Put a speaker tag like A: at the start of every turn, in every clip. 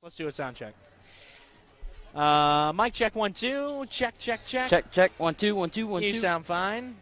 A: Let's do a sound check. Mic check 1 2. Check.
B: Check 1 2 1 2 1 2.
A: You sound fine.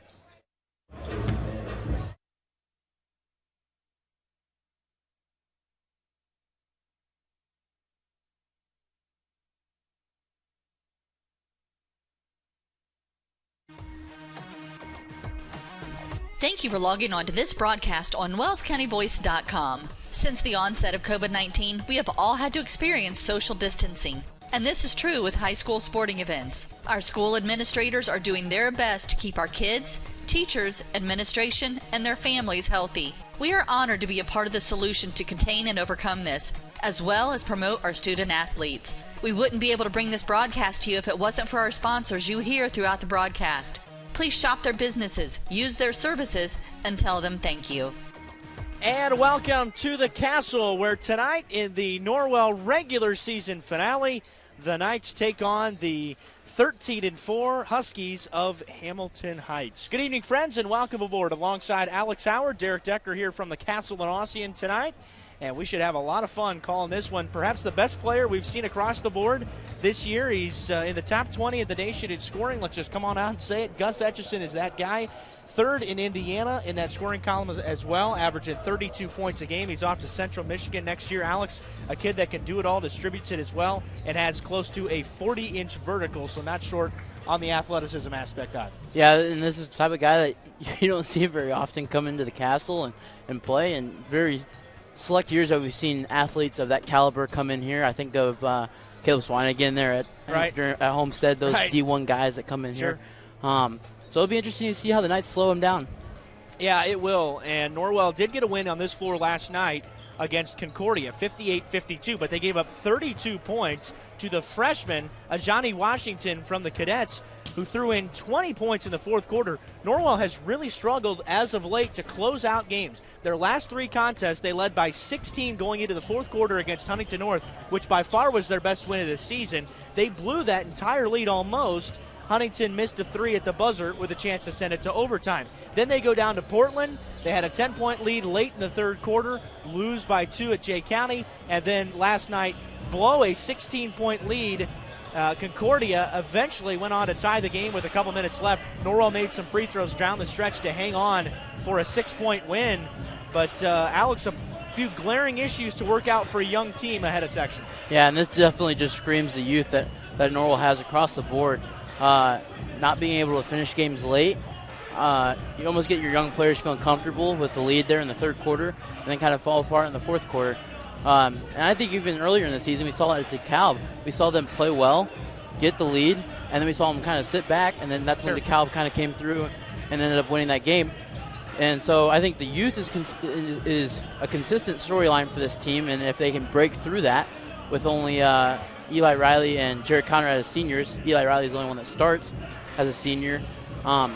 C: Thank you for logging on to this broadcast on WellsCountyVoice.com. Since the onset of COVID-19, we have all had to experience social distancing. And this is true with high school sporting events. Our school administrators are doing their best to keep our kids, teachers, administration, and their families healthy. We are honored to be a part of the solution to contain and overcome this, as well as promote our student athletes. We wouldn't be able to bring this broadcast to you if it wasn't for our sponsors you hear throughout the broadcast. Please shop their businesses, use their services, and tell them thank you.
A: And welcome to the Castle, where tonight in the Norwell regular season finale, the Knights take on the 13-4 Huskies of Hamilton Heights. Good evening, friends, and welcome aboard. Alongside Alex Howard, Derek Decker here from the Castle and Ossian tonight. And we should have a lot of fun calling this one. Perhaps the best player we've seen across the board this year. He's in the top 20 of the nation in scoring. Let's just come on out and say it. Gus Etchison is that guy. Third in Indiana in that scoring column as well, averaging 32 points a game. He's off to Central Michigan next year. Alex, a kid that can do it all, distributes it as well, and has close to a 40-inch vertical, so not short on the athleticism aspect of it.
B: Yeah, and this is the type of guy that you don't see very often come into the Castle and play, and very select years that we've seen athletes of that caliber come in here. I think of Caleb Swanigan there at Homestead, those D1 guys that come in here. So it'll be interesting to see how the Knights slow him down.
A: Yeah, it will. And Norwell did get a win on this floor last night against Concordia, 58-52, but they gave up 32 points to the freshman, Ajani Washington from the Cadets, who threw in 20 points in the fourth quarter. Norwell has really struggled as of late to close out games. Their last three contests, they led by 16 going into the fourth quarter against Huntington North, which by far was their best win of the season. They blew that entire lead almost. Huntington missed a three at the buzzer with a chance to send it to overtime. Then they go down to Portland. They had a 10-point lead late in the third quarter, lose by 2 at Jay County, and then last night blow a 16-point lead. Concordia eventually went on to tie the game with a couple minutes left. Norwell made some free throws down the stretch to hang on for a 6-point win. But Alex, a few glaring issues to work out for a young team ahead of section.
B: Yeah, and this definitely just screams the youth that Norwell has across the board. Not being able to finish games late. You almost get your young players feeling comfortable with the lead there in the third quarter and then kind of fall apart in the fourth quarter. And I think even earlier in the season we saw it at DeKalb. We saw them play well, get the lead, and then we saw them kind of sit back, and then that's when DeKalb kind of came through and ended up winning that game. And so I think the youth is a consistent storyline for this team, and if they can break through that with only Eli Riley and Jared Conrad as seniors. Eli Riley is the only one that starts as a senior. So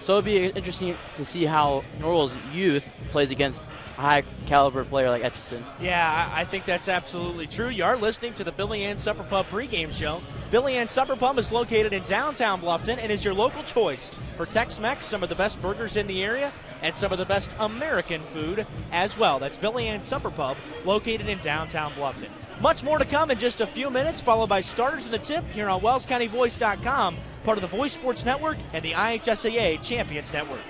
B: it'll be interesting to see how Norwell's youth plays against a high-caliber player like Etchison.
A: Yeah, I think that's absolutely true. You are listening to the Billy Ann Supper Pub pregame show. Billy Ann Supper Pub is located in downtown Bluffton and is your local choice for Tex-Mex, some of the best burgers in the area, and some of the best American food as well. That's Billy Ann Supper Pub, located in downtown Bluffton. Much more to come in just a few minutes, followed by Starters in the Tip here on WellsCountyVoice.com, part of the Voice Sports Network and the IHSAA Champions Network.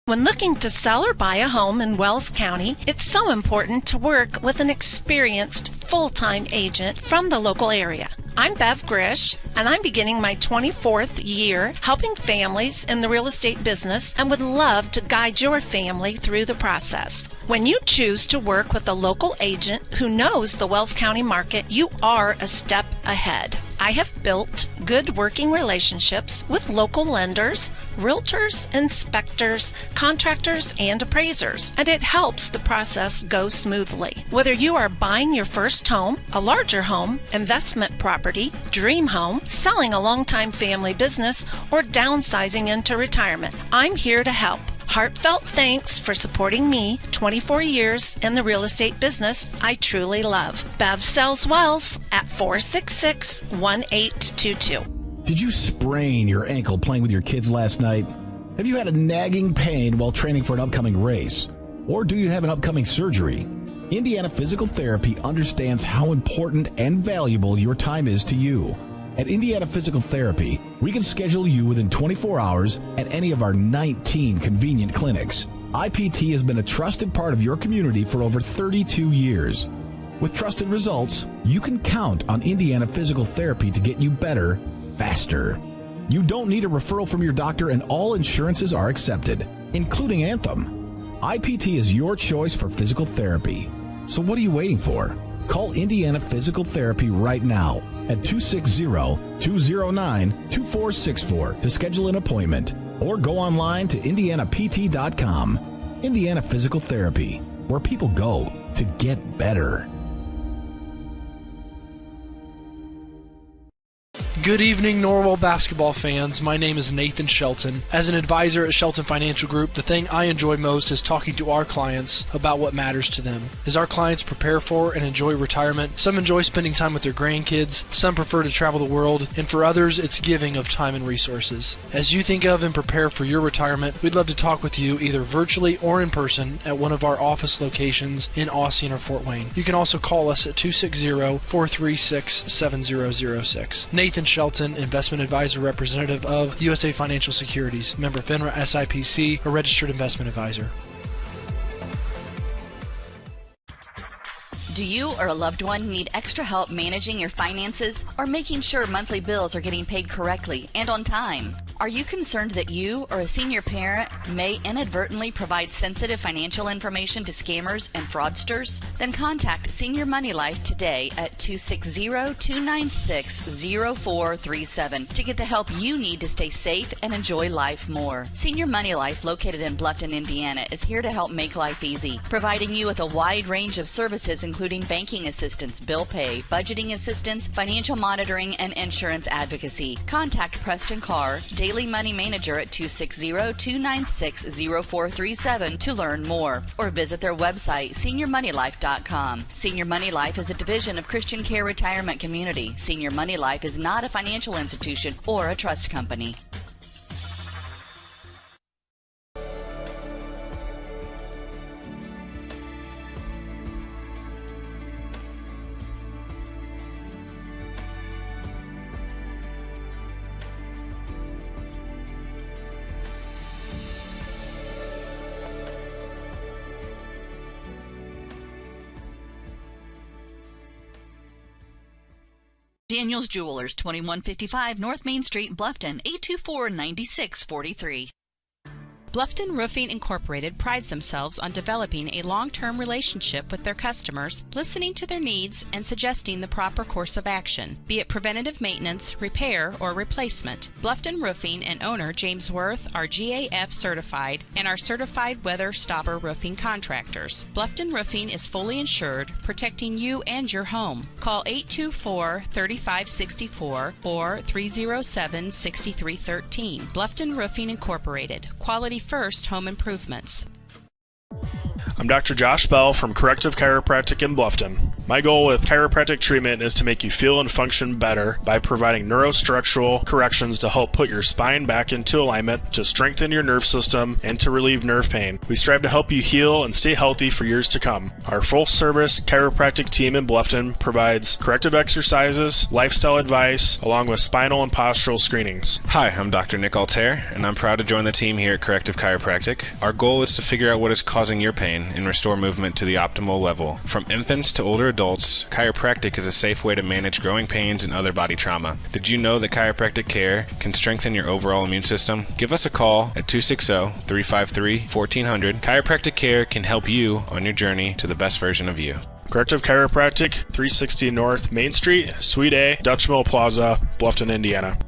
D: When looking to sell or buy a home in Wells County, it's so important to work with an experienced full-time agent from the local area. I'm Bev Grish, and I'm beginning my 24th year helping families in the real estate business and would love to guide your family through the process. When you choose to work with a local agent who knows the Wells County market, you are a step ahead. I have built good working relationships with local lenders, realtors, inspectors, contractors, and appraisers, and it helps the process go smoothly. Whether you are buying your first home, a larger home, investment property, dream home, selling a long-time family business, or downsizing into retirement, I'm here to help. Heartfelt thanks for supporting me 24 years in the real estate business I truly love. Bev sells Wells at 466-1822.
E: Did you sprain your ankle playing with your kids last night? Have you had a nagging pain while training for an upcoming race? Or do you have an upcoming surgery? Indiana Physical Therapy understands how important and valuable your time is to you. At Indiana Physical Therapy, we can schedule you within 24 hours at any of our 19 convenient clinics. IPT has been a trusted part of your community for over 32 years. With trusted results, you can count on Indiana Physical Therapy to get you better, faster. You don't need a referral from your doctor, and all insurances are accepted, including Anthem. IPT is your choice for physical therapy. So what are you waiting for? Call Indiana Physical Therapy right now at 260-209-2464 to schedule an appointment, or go online to indianapt.com. Indiana Physical Therapy, where people go to get better.
F: Good evening, Norwell basketball fans. My name is Nathan Shelton. As an advisor at Shelton Financial Group, the thing I enjoy most is talking to our clients about what matters to them. As our clients prepare for and enjoy retirement, some enjoy spending time with their grandkids, some prefer to travel the world, and for others, it's giving of time and resources. As you think of and prepare for your retirement, we'd love to talk with you either virtually or in person at one of our office locations in Austin or Fort Wayne. You can also call us at 260-436-7006. Nathan Shelton, investment advisor representative of USA Financial Securities, member FINRA SIPC, a registered investment advisor.
C: Do you or a loved one need extra help managing your finances or making sure monthly bills are getting paid correctly and on time? Are you concerned that you or a senior parent may inadvertently provide sensitive financial information to scammers and fraudsters? Then contact Senior Money Life today at 260-296-0437 to get the help you need to stay safe and enjoy life more. Senior Money Life, located in Bluffton, Indiana, is here to help make life easy, providing you with a wide range of services including banking assistance, bill pay, budgeting assistance, financial monitoring, and insurance advocacy. Contact Preston Carr, Daily Money Manager at 260-296-0437 to learn more, or visit their website, seniormoneylife.com. Senior Money Life is a division of Christian Care Retirement Community. Senior Money Life is not a financial institution or a trust company. Daniel's Jewelers, 2155 North Main Street, Bluffton, 824-9643.
G: Bluffton Roofing Incorporated prides themselves on developing a long-term relationship with their customers, listening to their needs, and suggesting the proper course of action, be it preventative maintenance, repair, or replacement. Bluffton Roofing and owner James Worth are GAF certified and are certified weather stopper roofing contractors. Bluffton Roofing is fully insured, protecting you and your home. Call 824-3564 or 307-6313. Bluffton Roofing Incorporated. Quality first home improvements.
F: I'm Dr. Josh Bell from Corrective Chiropractic in Bluffton. My goal with chiropractic treatment is to make you feel and function better by providing neurostructural corrections to help put your spine back into alignment, to strengthen your nerve system, and to relieve nerve pain. We strive to help you heal and stay healthy for years to come. Our full-service chiropractic team in Bluffton provides corrective exercises, lifestyle advice, along with spinal and postural screenings.
H: Hi, I'm Dr. Nick Altair, and I'm proud to join the team here at Corrective Chiropractic. Our goal is to figure out what is causing your pain and restore movement to the optimal level. From infants to older adults, chiropractic is a safe way to manage growing pains and other body trauma. Did you know that chiropractic care can strengthen your overall immune system? Give us a call at 260-353-1400. Chiropractic care can help you on your journey to the best version of you.
F: Corrective Chiropractic, 360 North Main Street, Suite A, Dutch Mill Plaza, Bluffton, Indiana.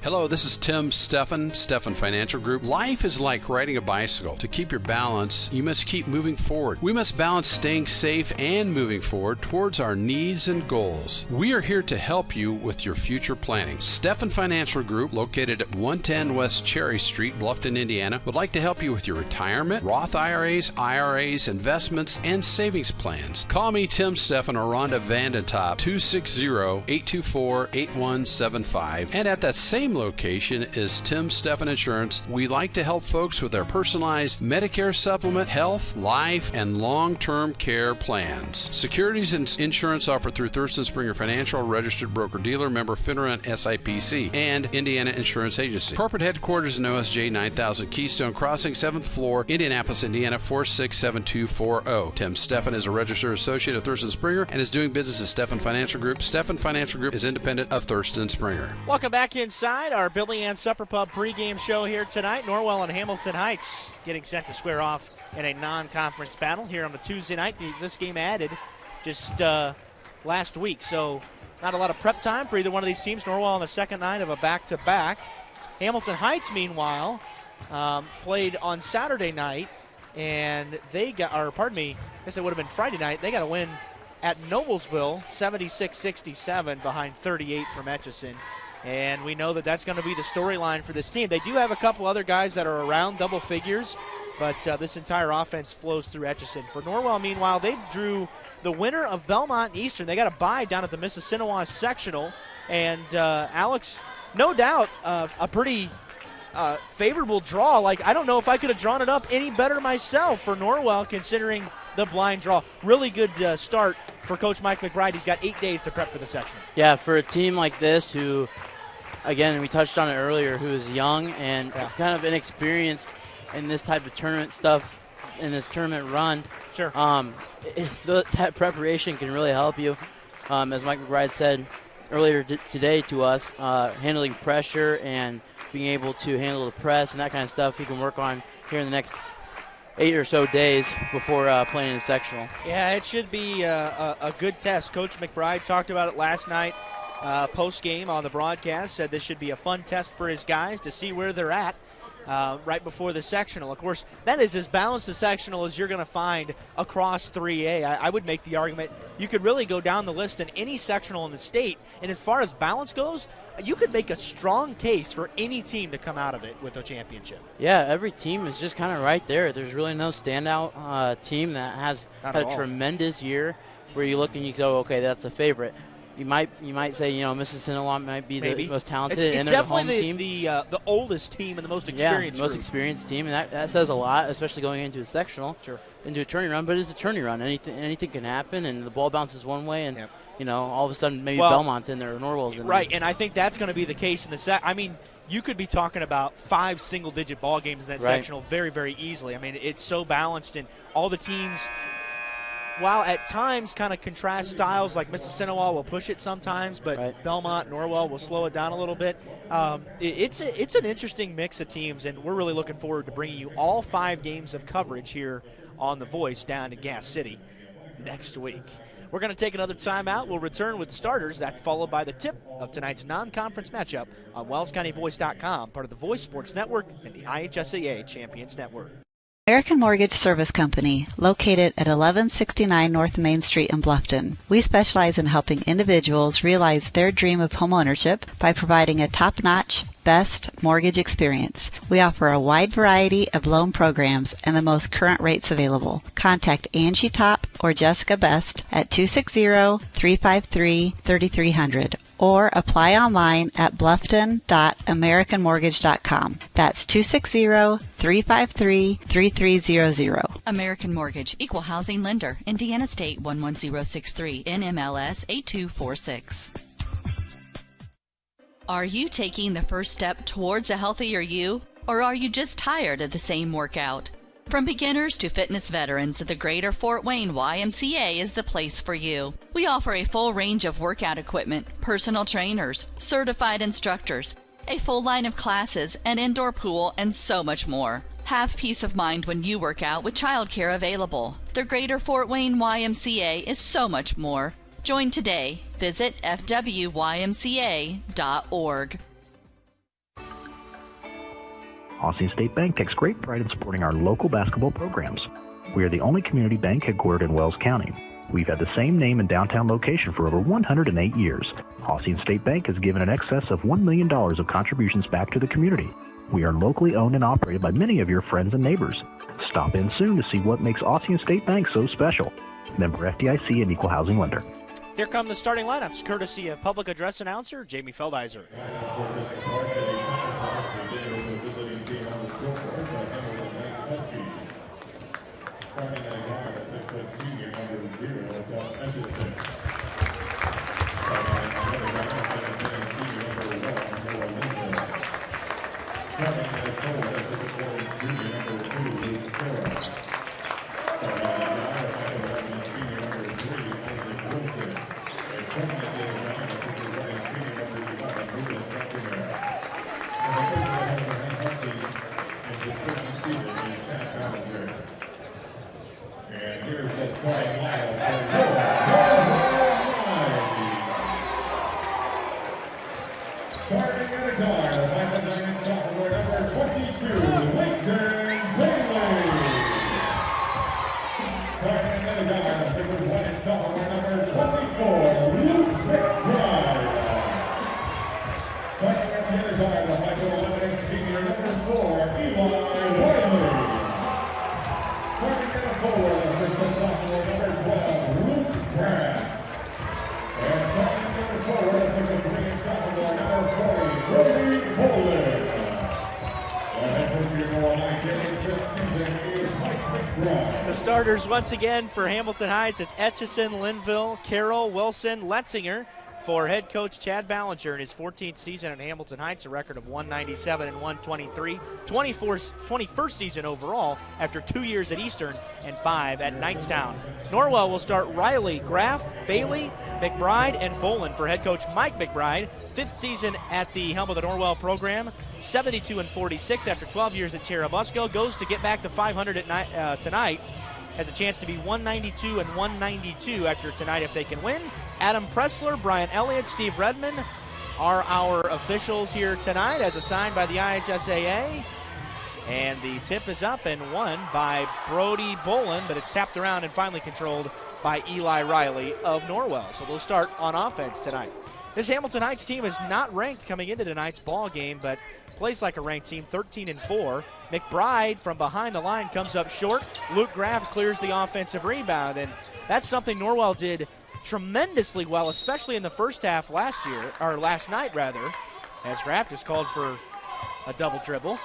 I: Hello, this is Tim Steffen Financial Group. Life is like riding a bicycle. To keep your balance, you must keep moving forward. We must balance staying safe and moving forward towards our needs and goals. We are here to help you with your future planning. Steffen Financial Group, located at 110 West Cherry Street, Bluffton, Indiana, would like to help you with your retirement, Roth IRAs, investments, and savings plans. Call me, Tim Steffen, or Rhonda Vandentop, 260-824-8175. And at that same prime location is Tim Steffen Insurance. We like to help folks with their personalized Medicare supplement, health, life, and long-term care plans. Securities and insurance offered through Thurston Springer Financial, registered broker-dealer, member FINRA and SIPC, and Indiana Insurance Agency. Corporate headquarters in OSJ 9000 Keystone Crossing, 7th floor, Indianapolis, Indiana 467240. Tim Steffen is a registered associate of Thurston Springer and is doing business at Steffen Financial Group. Steffen Financial Group is independent of Thurston Springer.
A: Welcome back inside our Billy Ann Supper Pub pregame show here tonight. Norwell and Hamilton Heights getting set to square off in a non-conference battle here on a Tuesday night. This game added just last week, so not a lot of prep time for either one of these teams. Norwell on the second night of a back-to-back. Hamilton Heights, meanwhile, played on Saturday night, and they got, or pardon me, I guess it would have been Friday night. They got a win at Noblesville, 76-67, behind 38 from Etchison. And we know that that's going to be the storyline for this team. They do have a couple other guys that are around double figures, but this entire offense flows through Etchison. For Norwell, meanwhile, they drew the winner of Belmont and Eastern. They got a bye down at the Mississinawa sectional. And Alex, no doubt, a pretty favorable draw. Like, I don't know if I could have drawn it up any better myself for Norwell, considering the blind draw. Really good start for Coach Mike McBride. He's got 8 days to prep for the sectional.
B: Yeah, for a team like this who, again, we touched on it earlier, who is young and kind of inexperienced in this type of tournament stuff, in this tournament run.
A: Sure.
B: That preparation can really help you. As Mike McBride said earlier today to us, handling pressure and being able to handle the press and that kind of stuff he can work on here in the next 8 or so days before playing in the sectional.
A: Yeah, it should be a good test. Coach McBride talked about it last night post-game on the broadcast, said this should be a fun test for his guys to see where they're at right before the sectional. Of course, that is as balanced a sectional as you're going to find across 3A. I would make the argument you could really go down the list in any sectional in the state, and as far as balance goes, you could make a strong case for any team to come out of it with a championship.
B: Yeah, every team is just kind of right there. There's really no standout team that has had a tremendous year where you look and you go, okay, that's a favorite. You might say, Mississinawa might be the most talented,
A: it's
B: and they're the home
A: definitely
B: team.
A: the oldest team and the most experienced.
B: Yeah, the most experienced team, and that says a lot, especially going into a sectional, into a tourney run. But it's a tourney run; anything can happen, and the ball bounces one way, and all of a sudden maybe Belmont's in there, or Norwell's in there.
A: Right, and I think that's going to be the case in the set. I mean, you could be talking about 5 single-digit ball games in that sectional very, very easily. I mean, it's so balanced, and all the teams, while at times kind of contrast styles, like Mississinawa will push it sometimes, but Belmont, Norwell will slow it down a little bit. It's an interesting mix of teams, and we're really looking forward to bringing you all 5 games of coverage here on The Voice down in Gas City next week. We're going to take another timeout. We'll return with starters. That's followed by the tip of tonight's non-conference matchup on WellsCountyVoice.com, part of the Voice Sports Network and the IHSAA Champions Network.
J: American Mortgage Service Company, located at 1169 North Main Street in Bluffton. We specialize in helping individuals realize their dream of homeownership by providing a top-notch, best mortgage experience. We offer a wide variety of loan programs and the most current rates available. Contact Angie Top or Jessica Best at 260-353-3300 or apply online at bluffton.americanmortgage.com. That's 260-353-3300.
C: American Mortgage, Equal Housing Lender, Indiana State 11063, NMLS 8246. Are you taking the first step towards a healthier you, or are you just tired of the same workout? From beginners to fitness veterans, the Greater Fort Wayne YMCA is the place for you. We offer a full range of workout equipment, personal trainers, certified instructors, a full line of classes, an indoor pool, and so much more. Have peace of mind when you work out with childcare available. The Greater Fort Wayne YMCA is so much more. Join today. Visit fwymca.org.
K: Austin State Bank takes great pride in supporting our local basketball programs. We are the only community bank headquartered in Wells County. We've had the same name and downtown location for over 108 years. Austin State Bank has given in excess of $1 million of contributions back to the community. We are locally owned and operated by many of your friends and neighbors. Stop in soon to see what makes Austin State Bank so special. Member FDIC and Equal Housing Lender.
A: Here come the starting lineups, courtesy of public address announcer Jamie Feldheiser.
L: Starting at guard, a 6-foot senior, number 0, Gus Edgerson. Starting at another guard, a senior, number 1, Noah Lindsay. Starting at forward, a 6-foot junior, number 2, Luke Carroll. Starting at guard, a senior, number 3, Isaac Wilson. And starting at the other guard, a 6-foot senior, number 11, Lucas Metzinger. And the coach of the Hamilton Husky in his first season is Chad Ballinger. And here's the starting lineup for starting at a guard, Michael sophomore number 22, Leighton Bailey. Starting at a guard, 6'1" sophomore number 24, Luke McBride. Starting at the other guard, the Michael 11 senior number 4, Eli Wiley. Starting at a forward, assistant sophomore number 12, Luke Grant. And starting at number forward, assistant sophomore number 40, Brody Poland. The head coach here for Heights this season is Mike McBride.
A: The starters once again for Hamilton Heights, it's Etchison, Linville, Carroll, Wilson, Letzinger. For head coach Chad Ballinger in his 14th season at Hamilton Heights, a record of 197 and 123, 21st season overall after 2 years at Eastern and 5 at Knightstown. Norwell will start Riley, Graff, Bailey, McBride, and Boland for head coach Mike McBride. 5th season at the helm of the Norwell program, 72 and 46 after 12 years at Cherubusco. Goes to get back to 500 at tonight. Has a chance to be 192 and 192 after tonight if they can win. Adam Pressler, Brian Elliott, Steve Redmond are our officials here tonight as assigned by the IHSAA. And the tip is up and won by Brody Boland, but it's tapped around and finally controlled by Eli Riley of Norwell. So they'll start on offense tonight. This Hamilton Heights team is not ranked coming into tonight's ball game, but plays like a ranked team, 13 and 4. McBride from behind the line comes up short. Luke Graff clears the offensive rebound, and that's something Norwell did tremendously well, especially in the first half last night, as Graff just called for a double dribble.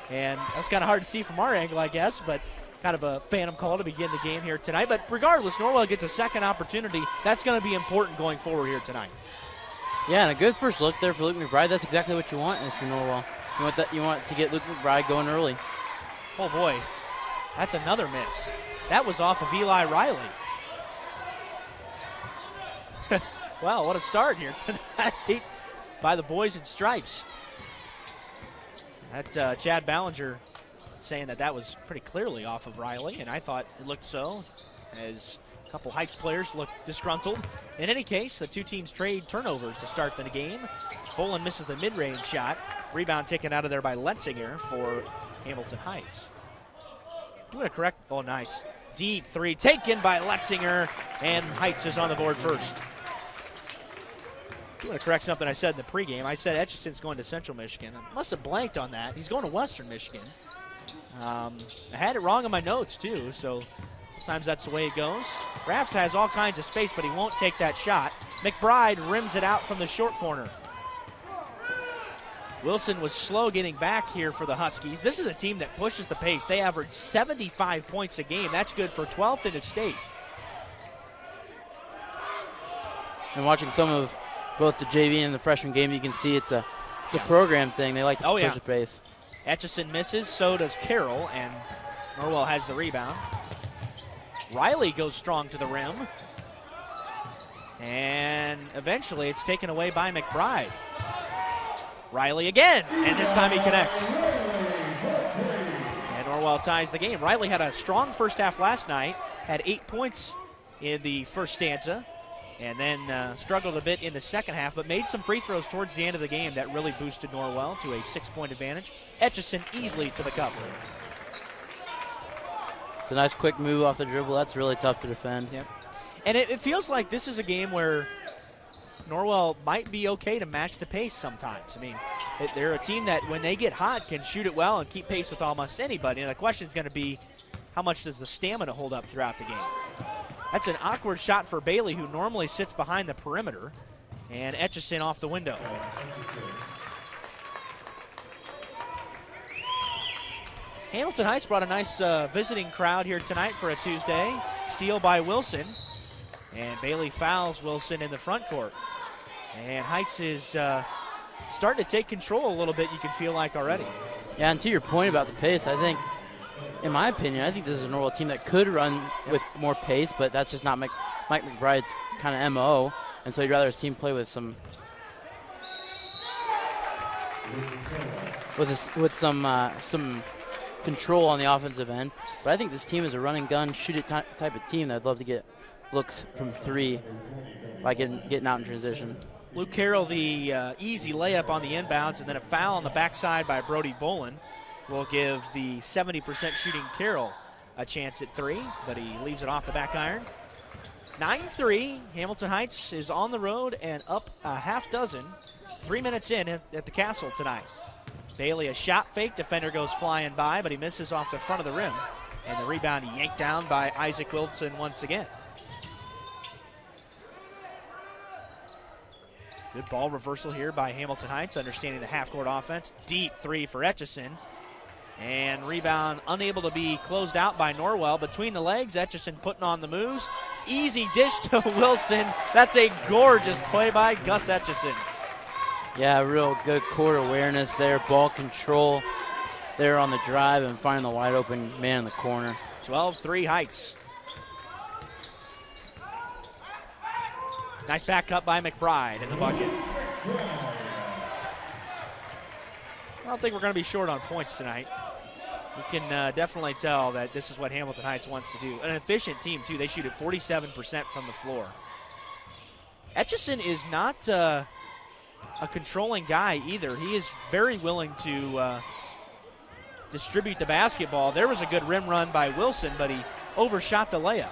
A: And that's kind of hard to see from our angle, I guess, but kind of a phantom call to begin the game here tonight. But regardless, Norwell gets a second opportunity. That's going to be important going forward here tonight.
B: Yeah, and a good first look there for Luke McBride. That's exactly what you want if you're Norwell. You want to get Luke McBride going early.
A: Oh, boy. That's another miss. That was off of Eli Riley. Well, what a start here tonight by the boys in stripes. That Chad Ballinger saying that was pretty clearly off of Riley, and I thought it looked so, as a couple Heights players looked disgruntled. In any case, the two teams trade turnovers to start the game. Boland misses the mid-range shot. Rebound taken out of there by Letzinger for Hamilton Heights. Doing a correct, oh nice. Deep three taken by Letzinger, and Heights is on the board first. I'm going to correct something I said in the pregame. I said Etchison's going to Central Michigan. I must have blanked on that. He's going to Western Michigan. I had it wrong in my notes, too, so sometimes that's the way it goes. Raft has all kinds of space, but he won't take that shot. McBride rims it out from the short corner. Wilson was slow getting back here for the Huskies. This is a team that pushes the pace. They average 75 points a game. That's good for 12th in the state.
B: And watching some of both the JV and the freshman game, you can see it's a program thing. They like to push the pace.
A: Etchison misses, so does Carroll, and Norwell has the rebound. Riley goes strong to the rim. And eventually it's taken away by McBride. Riley again, and this time he connects. And Norwell ties the game. Riley had a strong first half last night, had 8 points in the first stanza, and then struggled a bit in the second half, but made some free throws towards the end of the game that really boosted Norwell to a 6-point advantage. Etchison easily to the cup.
B: It's a nice quick move off the dribble. That's really tough to defend.
A: Yep. And it feels like this is a game where Norwell might be okay to match the pace sometimes. I mean, they're a team that when they get hot can shoot it well and keep pace with almost anybody. And the question is going to be, how much does the stamina hold up throughout the game? That's an awkward shot for Bailey, who normally sits behind the perimeter. And Etchison off the window. Hamilton Heights brought a nice visiting crowd here tonight for a Tuesday. Steal by Wilson. And Bailey fouls Wilson in the front court. And Heights is starting to take control a little bit, you can feel like already.
B: Yeah, and to your point about the pace, I think, in my opinion, I think this is a Norwell team that could run with more pace, but that's just not Mike McBride's kind of MO. And so he'd rather his team play with some control on the offensive end. But I think this team is a run and gun, shoot it type of team that I'd love to get looks from three by getting out in transition.
A: Luke Carroll, the easy layup on the inbounds, and then a foul on the backside by Brody Bolin will give the 70% shooting Carroll a chance at three, but he leaves it off the back iron. 9-3, Hamilton Heights is on the road and up a half dozen. 3 minutes in at the Castle tonight. Bailey, a shot fake. Defender goes flying by, but he misses off the front of the rim. And the rebound yanked down by Isaac Wilson once again. Good ball reversal here by Hamilton Heights, understanding the half-court offense. Deep three for Etchison. And rebound unable to be closed out by Norwell. Between the legs, Etchison putting on the moves. Easy dish to Wilson. That's a gorgeous play by Gus Etchison.
B: Yeah, real good court awareness there. Ball control there on the drive and finding the wide open man in the corner.
A: 12-3 Heights. Nice back cut by McBride in the bucket. I don't think we're going to be short on points tonight. You can definitely tell that this is what Hamilton Heights wants to do. An efficient team, too. They shoot at 47% from the floor. Etchison is not a controlling guy either. He is very willing to distribute the basketball. There was a good rim run by Wilson, but he overshot the layup.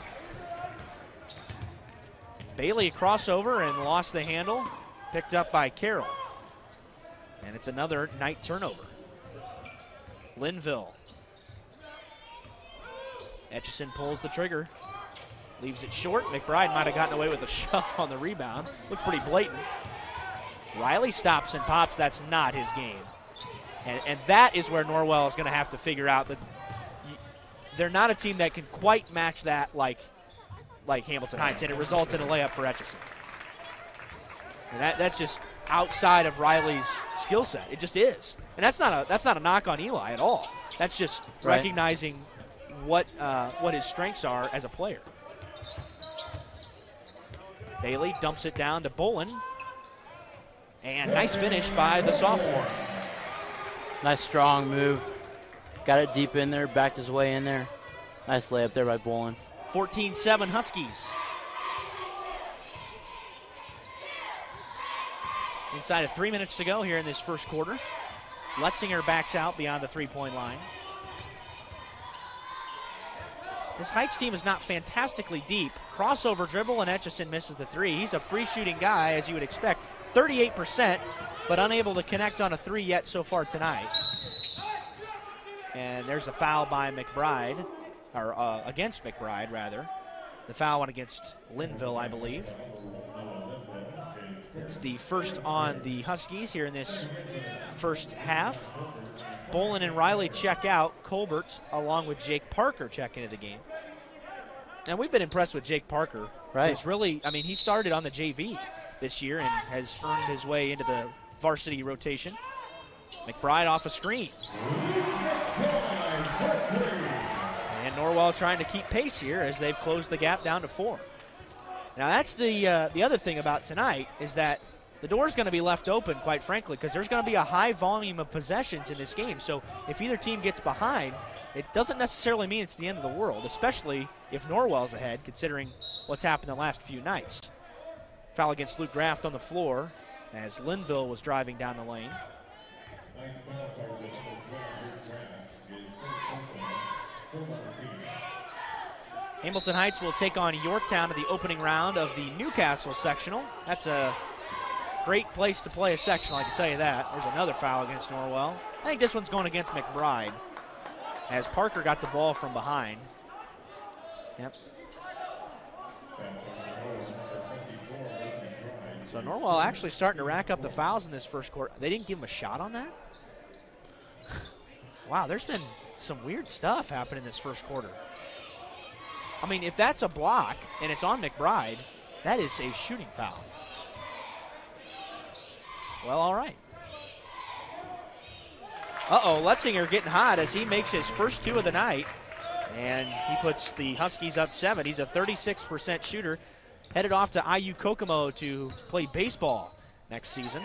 A: Bailey a crossover and lost the handle. Picked up by Carroll. And it's another night turnover. Linville. Etchison pulls the trigger. Leaves it short. McBride might have gotten away with a shove on the rebound. Looked pretty blatant. Riley stops and pops. That's not his game. And that is where Norwell is going to have to figure out that they're not a team that can quite match that like Hamilton Heights, and it results in a layup for Etchison. And that's just outside of Riley's skill set. It just is. And that's not a knock on Eli at all. That's just recognizing what his strengths are as a player. Bailey dumps it down to Bolin. And nice finish by the sophomore.
B: Nice strong move. Got it deep in there, backed his way in there. Nice layup there by Bolin.
A: 14-7 Huskies. Inside of 3 minutes to go here in this first quarter. Letzinger backs out beyond the three-point line. This Heights team is not fantastically deep. Crossover dribble and Etchison misses the three. He's a free shooting guy, as you would expect. 38%, but unable to connect on a three yet so far tonight. And there's a foul by McBride, or against McBride, rather. The foul went against Linville, I believe. It's the first on the Huskies here in this first half. Bolin and Riley check out. Colbert, along with Jake Parker, check into the game. And we've been impressed with Jake Parker.
B: Right.
A: Who's really, I mean, he started on the JV this year and has earned his way into the varsity rotation. McBride off a screen. And Norwell trying to keep pace here as they've closed the gap down to 4. Now that's the other thing about tonight is that the door's going to be left open, quite frankly, because there's going to be a high volume of possessions in this game. So if either team gets behind, it doesn't necessarily mean it's the end of the world, especially if Norwell's ahead, considering what's happened the last few nights. Foul against Luke Graft on the floor as Linville was driving down the lane. Hamilton Heights will take on Yorktown in the opening round of the Newcastle sectional. That's a great place to play a sectional, I can tell you that. There's another foul against Norwell. I think this one's going against McBride as Parker got the ball from behind. Yep. So Norwell actually starting to rack up the fouls in this first quarter. They didn't give him a shot on that? Wow, there's been some weird stuff happen in this first quarter. I mean, if that's a block and it's on McBride, that is a shooting foul. Well, all right. Uh-oh, Letzinger getting hot as he makes his first 2 of the night. And he puts the Huskies up 7. He's a 36% shooter. Headed off to IU Kokomo to play baseball next season.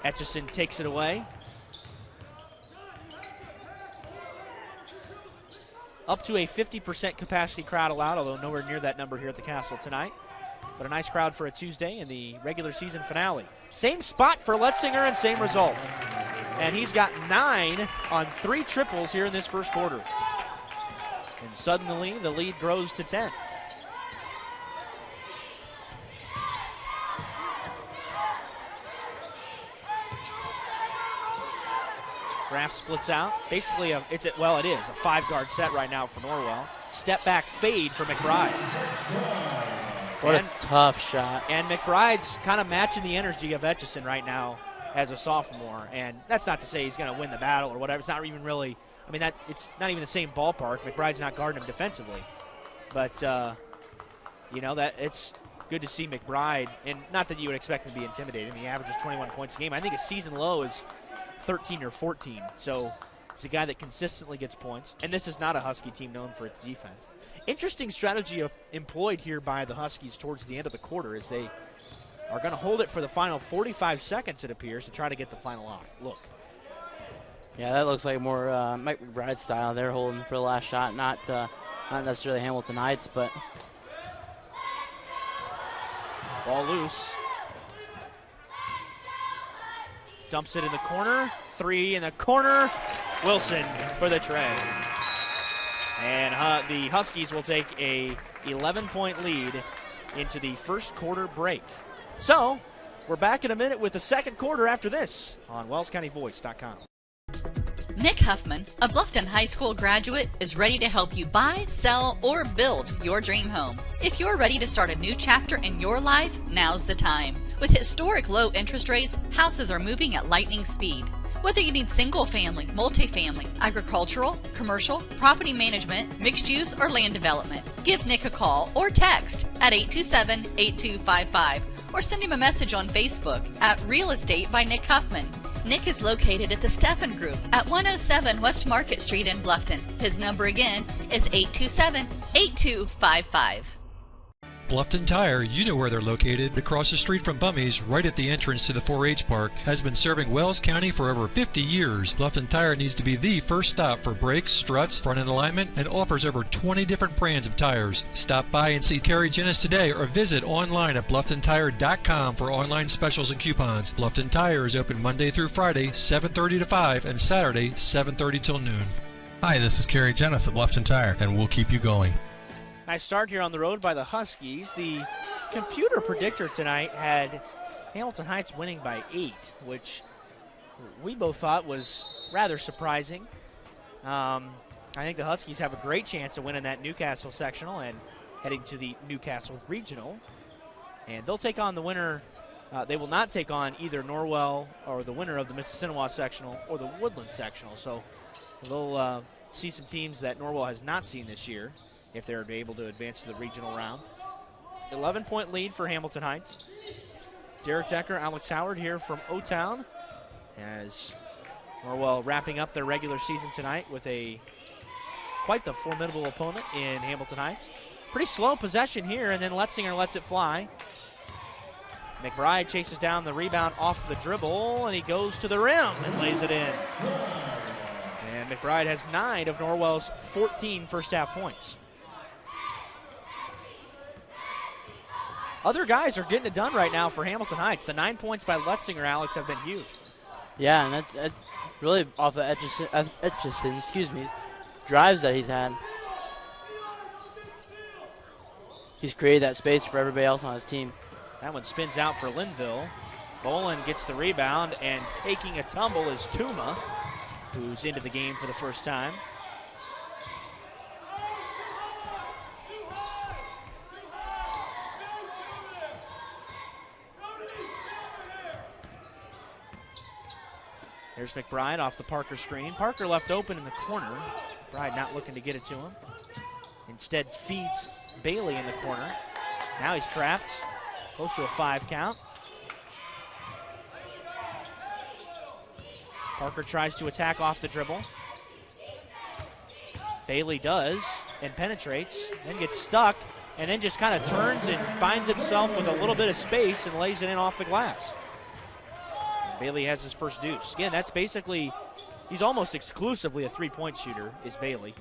A: Etchison takes it away. Up to a 50% capacity crowd allowed, although nowhere near that number here at the Castle tonight. But a nice crowd for a Tuesday in the regular season finale. Same spot for Letzinger and same result. And he's got 9 on 3 triples here in this first quarter. And suddenly the lead grows to 10. Graff splits out. Basically, it is a 5-guard set right now for Norwell. Step back fade for McBride.
B: What a tough shot.
A: And McBride's kind of matching the energy of Etchison right now as a sophomore. And that's not to say he's going to win the battle or whatever. It's not even really, it's not even the same ballpark. McBride's not guarding him defensively. But, that it's good to see McBride. And not that you would expect him to be intimidated. He averages 21 points a game. I think his season low is 13 or 14. So it's a guy that consistently gets points. And this is not a Husky team known for its defense. Interesting strategy employed here by the Huskies towards the end of the quarter as they are going to hold it for the final 45 seconds, it appears, to try to get the final look.
B: Yeah, that looks like more Mike McBride style. They're holding for the last shot, not necessarily Hamilton Heights, but
A: ball loose. Dumps it in the corner. 3 in the corner. Wilson for the tray. And the Huskies will take a 11-point lead into the first quarter break. So, we're back in a minute with the second quarter after this on WellsCountyVoice.com.
C: Nick Huffman, a Bluffton High School graduate, is ready to help you buy, sell, or build your dream home. If you're ready to start a new chapter in your life, now's the time. With historic low interest rates, houses are moving at lightning speed. Whether you need single-family, multifamily, agricultural, commercial, property management, mixed use, or land development, give Nick a call or text at 827-8255 or send him a message on Facebook at Real Estate by Nick Huffman. Nick is located at the Steffen Group at 107 West Market Street in Bluffton. His number again is 827-8255.
M: Bluffton Tire, you know where they're located, across the street from Bummy's, right at the entrance to the 4-H Park, has been serving Wells County for over 50 years. Bluffton Tire needs to be the first stop for brakes, struts, front-end alignment, and offers over 20 different brands of tires. Stop by and see Kerry Jennis today or visit online at BlufftonTire.com for online specials and coupons. Bluffton Tire is open Monday through Friday, 7:30 to 5, and Saturday, 7:30 till noon.
N: Hi, this is Kerry Jennis at Bluffton Tire, and we'll keep you going.
A: Nice start here on the road by the Huskies. The computer predictor tonight had Hamilton Heights winning by 8, which we both thought was rather surprising. I think the Huskies have a great chance of winning that Newcastle sectional and heading to the Newcastle regional. And they'll take on the winner. They will not take on either Norwell or the winner of the Mississinawa sectional or the Woodland sectional. So they'll see some teams that Norwell has not seen this year, if they're able to advance to the regional round. 11-point lead for Hamilton Heights. Derek Decker, Alex Howard here from O-Town as Norwell wrapping up their regular season tonight with quite the formidable opponent in Hamilton Heights. Pretty slow possession here, and then Letzinger lets it fly. McBride chases down the rebound off the dribble, and he goes to the rim and lays it in. And McBride has 9 of Norwell's 14 first-half points. Other guys are getting it done right now for Hamilton Heights. The 9 points by Letzinger, Alex, have been huge.
B: yeah, and that's really off of Etchison, drives that he's had. He's created that space for everybody else on his team.
A: That one spins out for Linville. Bolin gets the rebound, and taking a tumble is Tuma, who's into the game for the first time. There's McBride off the Parker screen. Parker left open in the corner. McBride not looking to get it to him. Instead feeds Bailey in the corner. Now he's trapped. Close to a 5 count. Parker tries to attack off the dribble. Bailey does and penetrates, then gets stuck, and then just kind of turns and finds himself with a little bit of space and lays it in off the glass. And Bailey has his first deuce. Again, that's basically, he's almost exclusively a three-point shooter, is Bailey.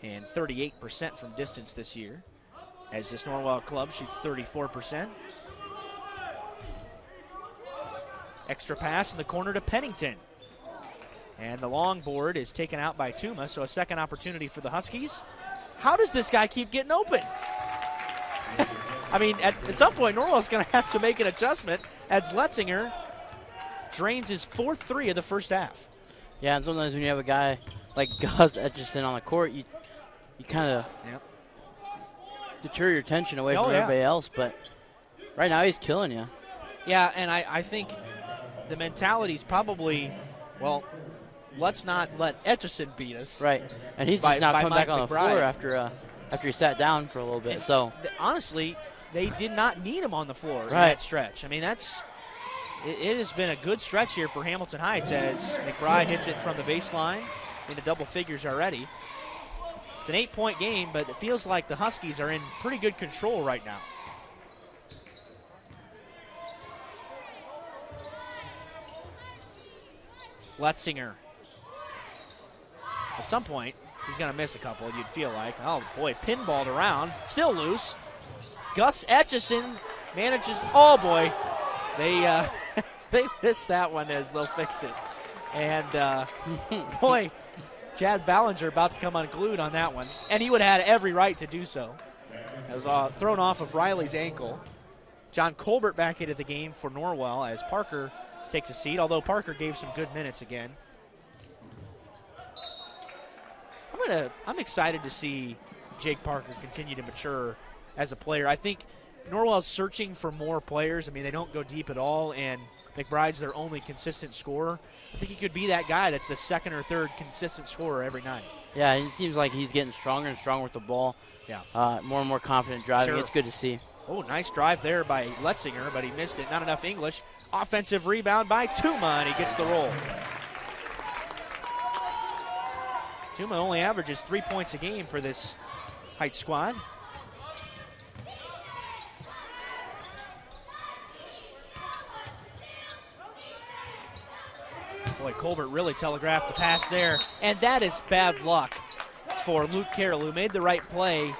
A: And 38% from distance this year, as this Norwell club shoots 34%. Extra pass in the corner to Pennington. And the long board is taken out by Tuma, so a second opportunity for the Huskies. How does this guy keep getting open? I mean, at some point, Norwell's going to have to make an adjustment as Letzinger drains his 4th three of the first half.
B: Yeah, and sometimes when you have a guy like Gus Etchison on the court, you kind of deter your attention away from everybody else. But right now, he's killing you.
A: Yeah, and I think the mentality's probably, well, let's not let Etchison beat us.
B: Right, and he's just now come back on the floor after he sat down for a little bit. And so
A: honestly, they did not need him on the floor in that stretch. I mean, it has been a good stretch here for Hamilton Heights as McBride hits it from the baseline into double figures already. It's an 8-point game, but it feels like the Huskies are in pretty good control right now. Letzinger. At some point, he's going to miss a couple, you'd feel like. Oh, boy, pinballed around. Still loose. Gus Etchison manages. Oh, boy. They missed that one as they'll fix it. And, boy, Chad Ballinger about to come unglued on that one. And he would have had every right to do so. It was thrown off of Riley's ankle. John Colbert back into the game for Norwell as Parker takes a seat, although Parker gave some good minutes again. I'm excited to see Jake Parker continue to mature as a player. I think Norwell's searching for more players. I mean, they don't go deep at all, and McBride's their only consistent scorer. I think he could be that guy that's the second or third consistent scorer every night.
B: Yeah, it seems like he's getting stronger and stronger with the ball.
A: Yeah.
B: More and more confident driving.
A: Sure.
B: It's good to see.
A: Oh, nice drive there by Letzinger, but he missed it. Not enough English. Offensive rebound by Tuma, and he gets the roll. Tuma only averages 3 points a game for this Heights squad. Boy, Colbert really telegraphed the pass there, and that is bad luck for Luke Carroll, who made the right play.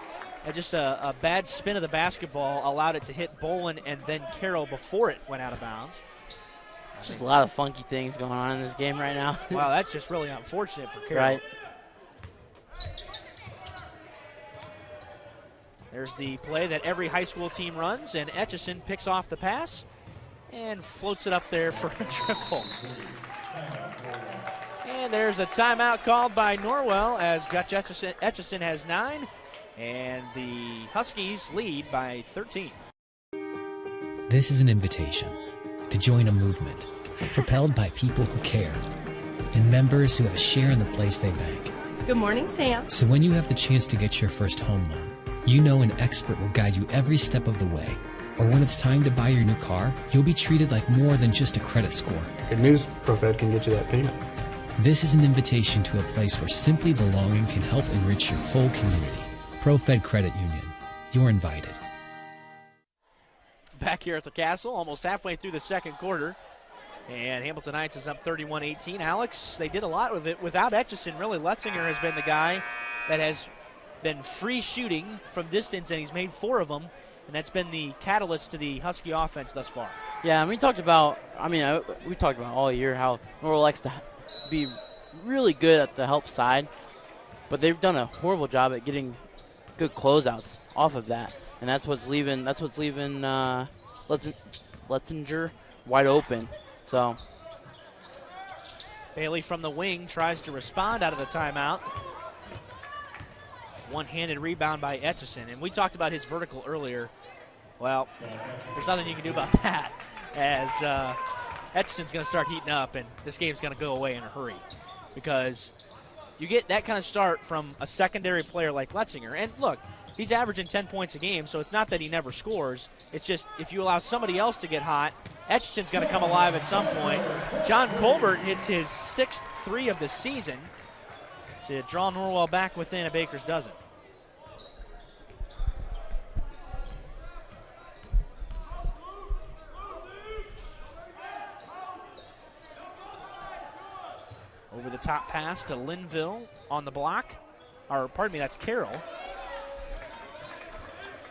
A: Just a bad spin of the basketball allowed it to hit Bolin and then Carroll before it went out of bounds.
B: Just a lot of funky things going on in this game right now.
A: Wow, that's just really unfortunate for Carroll.
B: Right.
A: There's the play that every high school team runs, and Etchison picks off the pass and floats it up there for a triple. And there's a timeout called by Norwell as Gus Etchison has 9, and the Huskies lead by 13.
O: This is an invitation to join a movement propelled by people who care and members who have a share in the place they bank.
P: Good morning, Sam.
O: So when you have the chance to get your first home loan, you know an expert will guide you every step of the way. Or when it's time to buy your new car, you'll be treated like more than just a credit score.
Q: Good news, ProFed can get you that payment.
O: This is an invitation to a place where simply belonging can help enrich your whole community. ProFed Credit Union. You're invited.
A: Back here at the Castle, almost halfway through the second quarter. And Hamilton Heights is up 31-18. Alex, they did a lot with it. Without Etchison, really, Letzinger has been the guy that has been free shooting from distance, and he's made 4 of them. And that's been the catalyst to the Husky offense thus far.
B: Yeah, and we talked about all year how Norwell likes to be really good at the help side, but they've done a horrible job at getting good closeouts off of that, and that's what's leaving Letzinger wide open. So
A: Bailey from the wing tries to respond out of the timeout. One-handed rebound by Etchison, and we talked about his vertical earlier. Well, there's nothing you can do about that, as Etchison's going to start heating up, and this game's going to go away in a hurry because you get that kind of start from a secondary player like Letzinger. And look, he's averaging 10 points a game, so it's not that he never scores. It's just if you allow somebody else to get hot, Etchison's going to come alive at some point. John Colbert hits his 6th 3 of the season to draw Norwell back within a baker's dozen. Over the top pass to Linville on the block. Or, pardon me, that's Carroll.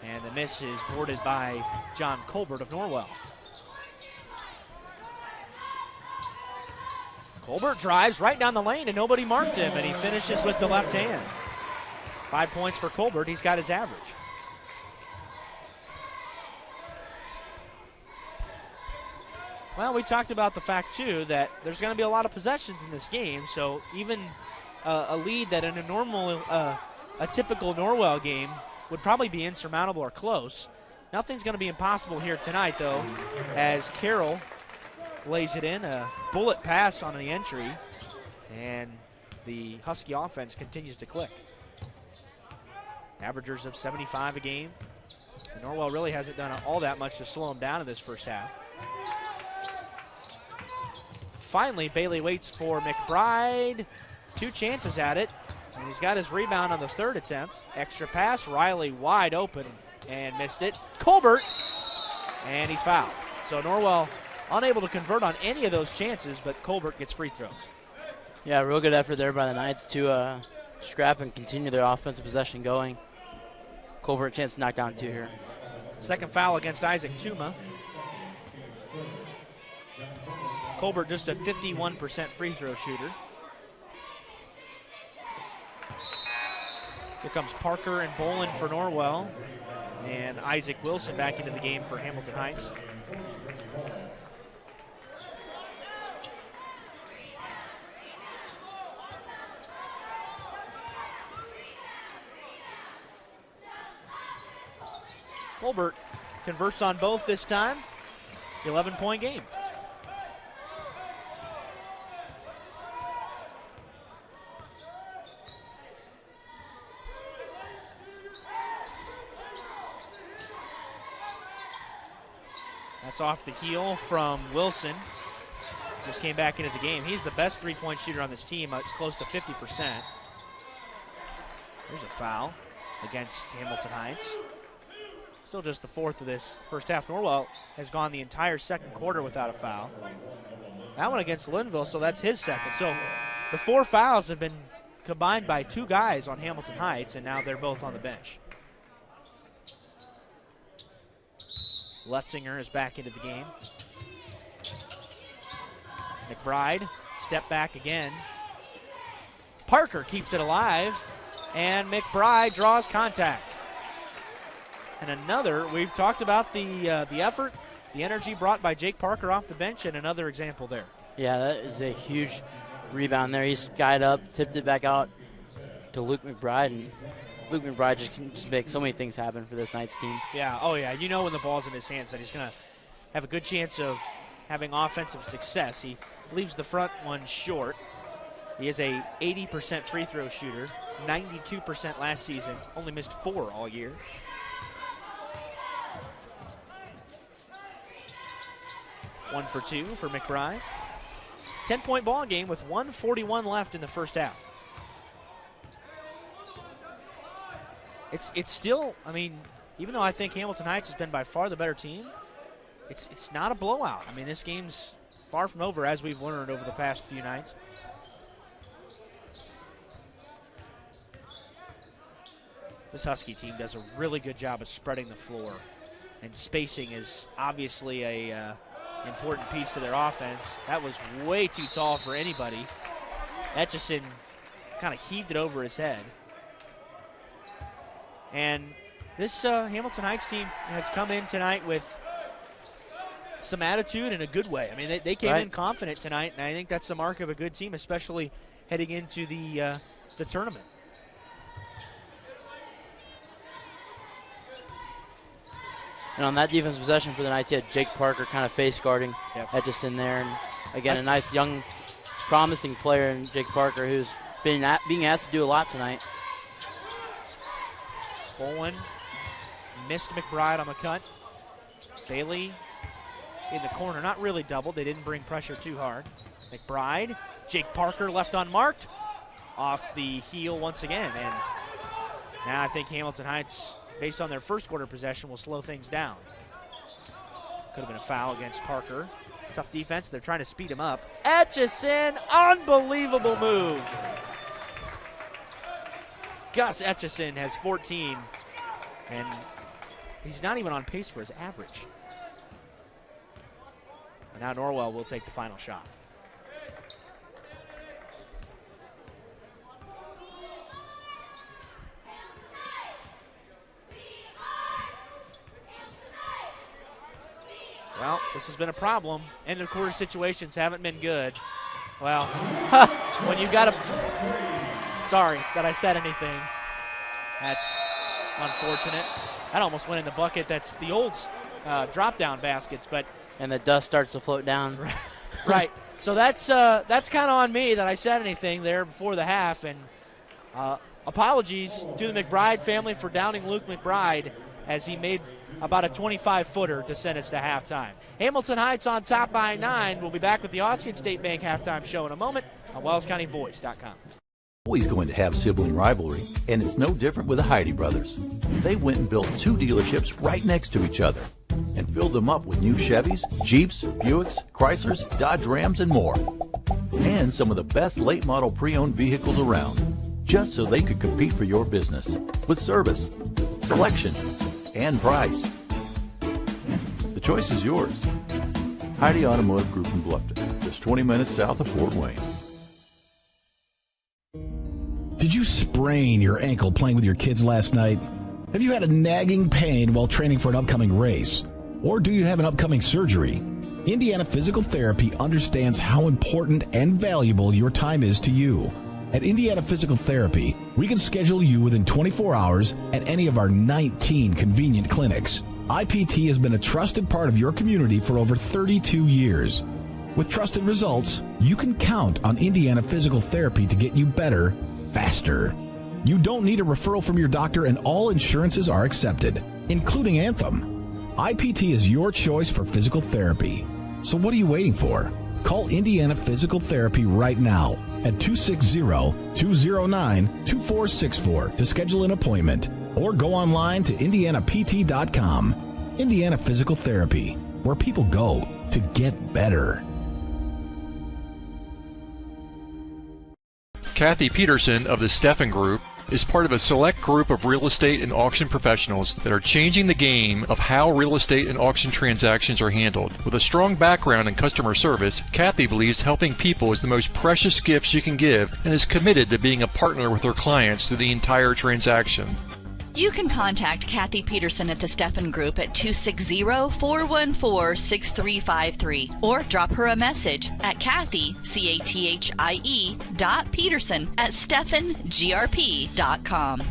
A: And the miss is boarded by John Colbert of Norwell. Colbert drives right down the lane and nobody marked him, and he finishes with the left hand. 5 points for Colbert. He's got his average. Well, we talked about the fact, too, that there's going to be a lot of possessions in this game, so even a lead that in a normal, a typical Norwell game would probably be insurmountable or close. Nothing's going to be impossible here tonight, though, as Carroll lays it in, a bullet pass on the entry, and the Husky offense continues to click. Averagers of 75 a game. And Norwell really hasn't done all that much to slow him down in this first half. Finally, Bailey waits for McBride. 2 chances at it, and he's got his rebound on the 3rd attempt. Extra pass, Riley wide open and missed it. Colbert, and he's fouled. So Norwell unable to convert on any of those chances, but Colbert gets free throws.
B: Yeah, real good effort there by the Knights to scrap and continue their offensive possession going. Colbert chance to knock down 2 here.
A: Second foul against Isaac Tuma. Colbert just a 51% free throw shooter. Here comes Parker and Bolin for Norwell, and Isaac Wilson back into the game for Hamilton Heights. Colbert converts on both this time. 11-point game. That's off the heel from Wilson. Just came back into the game. He's the best three-point shooter on this team, close to 50%. There's a foul against Hamilton Heights. Still just the 4th of this first half. Norwell has gone the entire second quarter without a foul. That one against Linville, so that's his second. So the 4 fouls have been combined by 2 guys on Hamilton Heights, and now they're both on the bench. Letzinger is back into the game. McBride, step back again. Parker keeps it alive, and McBride draws contact. And another, we've talked about the effort, the energy brought by Jake Parker off the bench, and another example there.
B: Yeah, that is a huge rebound there. He's skied up, tipped it back out to Luke McBride, and Luke McBride just can make so many things happen for this Knights team.
A: Yeah, oh yeah, you know when the ball's in his hands that he's going to have a good chance of having offensive success. He leaves the front one short. He is a 80% free throw shooter, 92% last season, only missed 4 all year. One for 2 for McBride. 10-point ball game with 1:41 left in the first half. It's still, I mean, even though I think Hamilton Heights has been by far the better team, it's not a blowout. I mean, this game's far from over, as we've learned over the past few nights. This Husky team does a really good job of spreading the floor, and spacing is obviously a important piece to their offense. That was way too tall for anybody. Etchison kind of heaved it over his head. And this Hamilton Heights team has come in tonight with some attitude in a good way. I mean, they came in confident tonight, and I think that's the mark of a good team, especially heading into the tournament.
B: And on that defensive possession for the Knights, you had Jake Parker kind of face guarding Etchison there. And again, a nice young, promising player in Jake Parker who's being asked to do a lot tonight.
A: Bolin missed McBride on the cut. Bailey in the corner, not really doubled. They didn't bring pressure too hard. McBride, Jake Parker left unmarked. Off the heel once again. And now I think Hamilton Heights, based on their first quarter possession, will slow things down. Could have been a foul against Parker. Tough defense. They're trying to speed him up. Etchison, unbelievable move. Gus Etchison has 14, and he's not even on pace for his average. And now Norwell will take the final shot. Well, this has been a problem. End of quarter situations haven't been good. Well, when you've got a... Sorry that I said anything. That's unfortunate. That almost went in the bucket. That's the old drop-down baskets, but...
B: And the dust starts to float down.
A: Right. So that's kind of on me that I said anything there before the half. And apologies to the McBride family for downing Luke McBride as he made about a 25-footer to send us to halftime. Hamilton Heights on top by 9. We'll be back with the Austin State Bank halftime show in a moment on WellsCountyVoice.com.
P: Always going to have sibling rivalry, and it's no different with the Heidi brothers. They went and built 2 dealerships right next to each other and filled them up with new Chevys, Jeeps, Buicks, Chryslers, Dodge Rams, and more. And some of the best late model pre-owned vehicles around, just so they could compete for your business with service, selection, and price. The choice is yours. Heidi Automotive Group in Bluffton, just 20 minutes south of Fort Wayne.
E: Did you sprain your ankle playing with your kids last night? Have you had a nagging pain while training for an upcoming race? Or do you have an upcoming surgery? Indiana Physical Therapy understands how important and valuable your time is to you. At Indiana Physical Therapy, we can schedule you within 24 hours at any of our 19 convenient clinics. IPT has been a trusted part of your community for over 32 years. With trusted results, you can count on Indiana Physical Therapy to get you better, faster. You don't need a referral from your doctor, and all insurances are accepted, including Anthem. IPT is your choice for physical therapy. So what are you waiting for? Call Indiana Physical Therapy right now at 260-209-2464 to schedule an appointment, or go online to indianapt.com. Indiana Physical Therapy, where people go to get better.
M: Kathy Peterson of the Steffen Group is part of a select group of real estate and auction professionals that are changing the game of how real estate and auction transactions are handled. With a strong background in customer service, Kathy believes helping people is the most precious gift she can give and is committed to being a partner with her clients through the entire transaction.
C: You can contact Kathy Peterson at the Steffen Group at 260-414-6353 or drop her a message at Kathy, C-A-T-H-I-E, .Peterson at SteffenGRP.com.